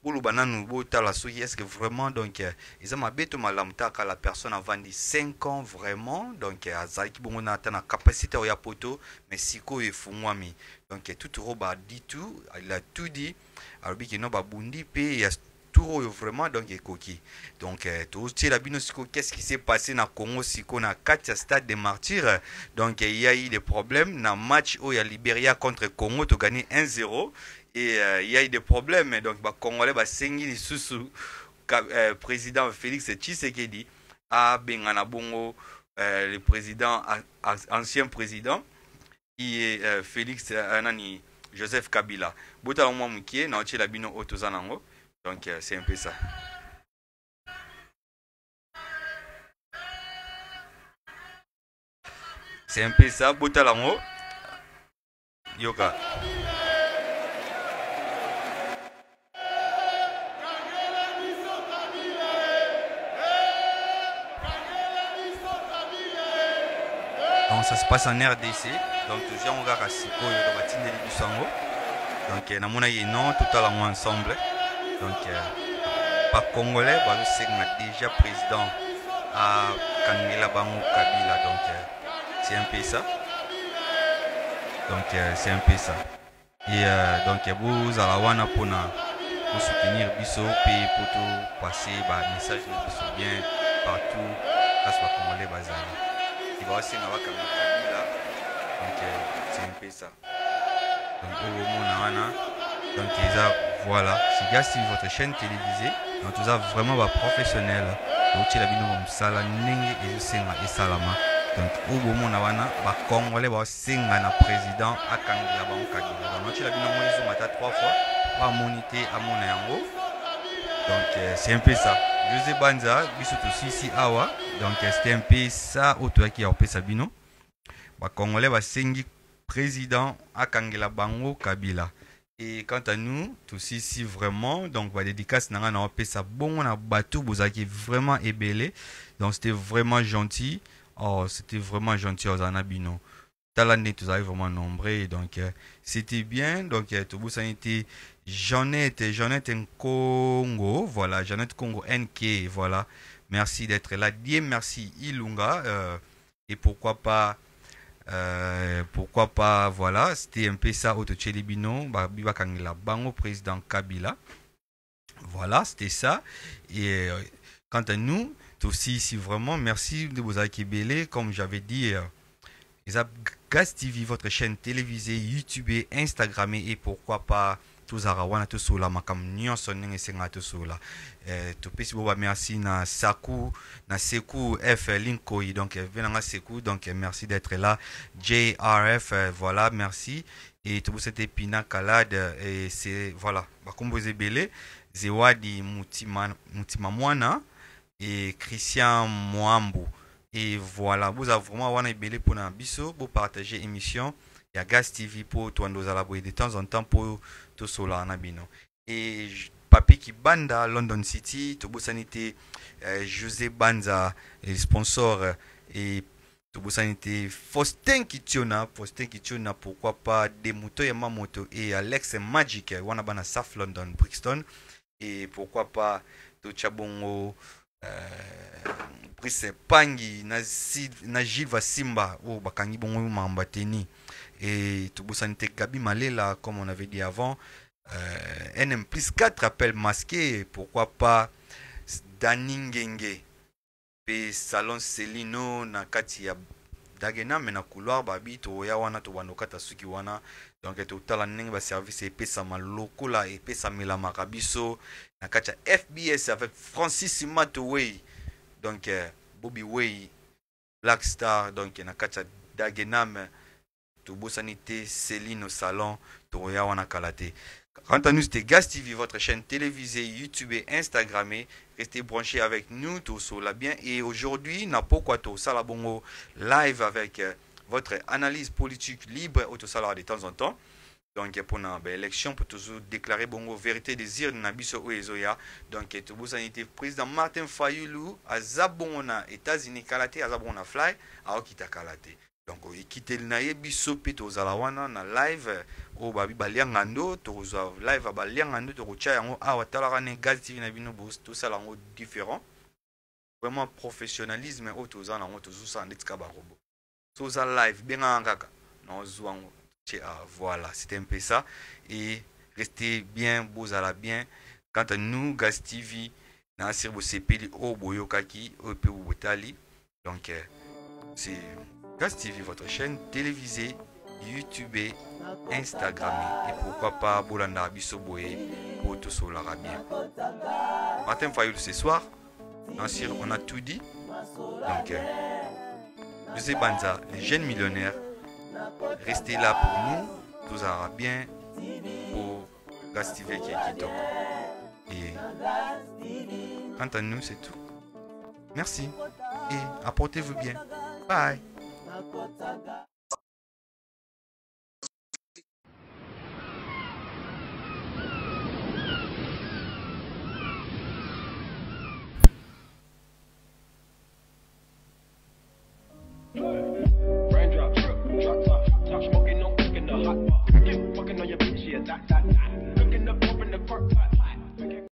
A: bulu bananu botala soki est-ce que vraiment donc ils ont mabeto malamtaka la personne a vendu 5 ans vraiment, donc azaki bongo na tana capacité o ya poto mais siko efungwami. Donc tout roba dit tout, il a tout dit. Alors que non babundi pe il y a tout vraiment donc ekoki. Donc tout la bino siko, qu'est-ce qui s'est passé na Congo siko na 4 stade des martyrs. Donc il y a eu des problèmes na match où il y a Libéria contre Congo, tu gagné 1-0 et il y a eu des problèmes. Donc ba Congolais ba sengi sous président Félix Tshisekedi a bengana bongo le président ancien président qui est Félix Anani Joseph Kabila. Botala mwa mukie na otie la bino otozanango. Donc c'est un peu ça. C'est un peu ça, botala ngo. Yoka. Donc ça se passe en RDC. Donc toujours on regarde si quoi il va tindeli du sango. Donc na mona ye non tout à l'heure ensemble. Donc par congolais bah c'est déjà président à Kangela Bango Kabila. Donc c'est un peu ça. Donc c'est un peu ça. Et donc vous allez wana pour soutenir biso puis pour tout passer bah message biso bien partout parce que congolais bazali. Il va aussi n'avoir qu'à Kabila. Donc c'est un peu ça. Donc au moment donc voilà, c'est Gas TV, votre chaîne télévisée. Donc tout ça vraiment professionnel. Donc tu la bino msala nenge et senga et salama. Donc au moment ba congolais ba senga na président akangila ba Kabila. Donc tu la bino moizo mata 3 fois ba monité à mon yango. Donc c'est un peu ça. José Banza biso to ici awa. Donc c'était un peu ça auto qui a opé Sabino. Ba congolais ba sengi président akangila bango Kabila. Et quant à nous, tous ici vraiment, donc la dédicace n'a pas fait ça bon, on a battu, vous avez vraiment ébélé, donc c'était vraiment gentil. Oh, c'était vraiment gentil aux Anabino. Talané, tous avez vraiment nombreux, donc c'était bien. Donc tout vous ça été Jeannette Congo, voilà, Jeannette Congo NK, voilà. Merci d'être là. Dieu merci Ilunga et pourquoi pas. Voilà, c'était un peu ça auto Chelibino Biba Kangela Bango président Kabila. Voilà, c'était ça. Et quant à nous, aussi ici vraiment merci de vous accueillir. Comme j'avais dit, Gas TV, votre chaîne télévisée, YouTube, Instagram et pourquoi pas tous arawana tous sola makam nyonso ndenge senga tous sola. To pesi boba merci na Saku na Seku F Linkoi, donc venanga Seku, donc merci d'être là. JRF voilà, merci. Et tout c'était Pina Kalad et c'est voilà ba composé belé Zewadi Mutima Mwana et Christian Moambo. Et voilà, vous avez vraiment wana belé pour na biso pour partager émission ya Gas TV pour toi nous allons de temps en temps pour tout cela na bino. Et papi qui banda London City to bosanité José Banza le sponsor et to bosanité Faustin Kitiona pourquoi pas des motos Yamamoto et Alex Magic wana bana South London Brixton et pourquoi pas to Chabongo Brice Pangi na Gilles Vasimba ou bakangi bongo mambateni et to bosanité Gabi Malela comme on avait dit avant. NM+4 appel masqué, pourquoi pas Daningenge pe salon Celino na kati ya Dagena mais na couloir babi to ya wana to banokata suki wana donc to tala ninge ba service et pesa maloko la et pesa mela makabiso na kati ya FBS avec Francis Matoway donc Bobby Way Black Star donc na kati ya Dagena to bosanité Céline au salon to ya wana kalate. Quant à nous, c'était Gas TV, votre chaîne télévisée, YouTube et Instagrammée. Restez branchés avec nous, tout cela bien. Et aujourd'hui, Napokwato Salabongo live avec votre analyse politique libre au Salar de temps en temps. Donc, pour l'élection, pour toujours déclarer bongo vérité désir de Nabiso Oezoya. Donc, tout vous été président Martin Fayulu à Zabona, États-Unis, Kalate, à Zabona Fly, à Okita Kalate. Donc, il quitte le naïe bisopi to zalawana na live au babi baliangando to live à baliangando to rocha yango awa talarane Gas TV na bino boost tout ça lango différent. Vraiment professionnalisme au to zana to zusa nditka ba robo. So za live benga ngaka no zuango voilà, c'était un peu ça et restez bien bozala bien. Quant à nous Gas TV na sirbo sepeli o boyokaki o pe botali. Donc c'est Gas TV, votre chaîne télévisée, YouTube, Instagram et pourquoi pas Bolanda Bisoboé pour tout cela bien. Martin Fayulu ce soir, on a tout dit. Donc, José Banza, les jeunes millionnaires, restez là pour nous, tout ira bien pour Gas TV qui est top. Et quant à nous, c'est tout. Merci et apportez-vous bien. Bye.
D: Raindrop, drop top, top smoking, no cooking the hot pot. Fucking on your bitch, yeah, that.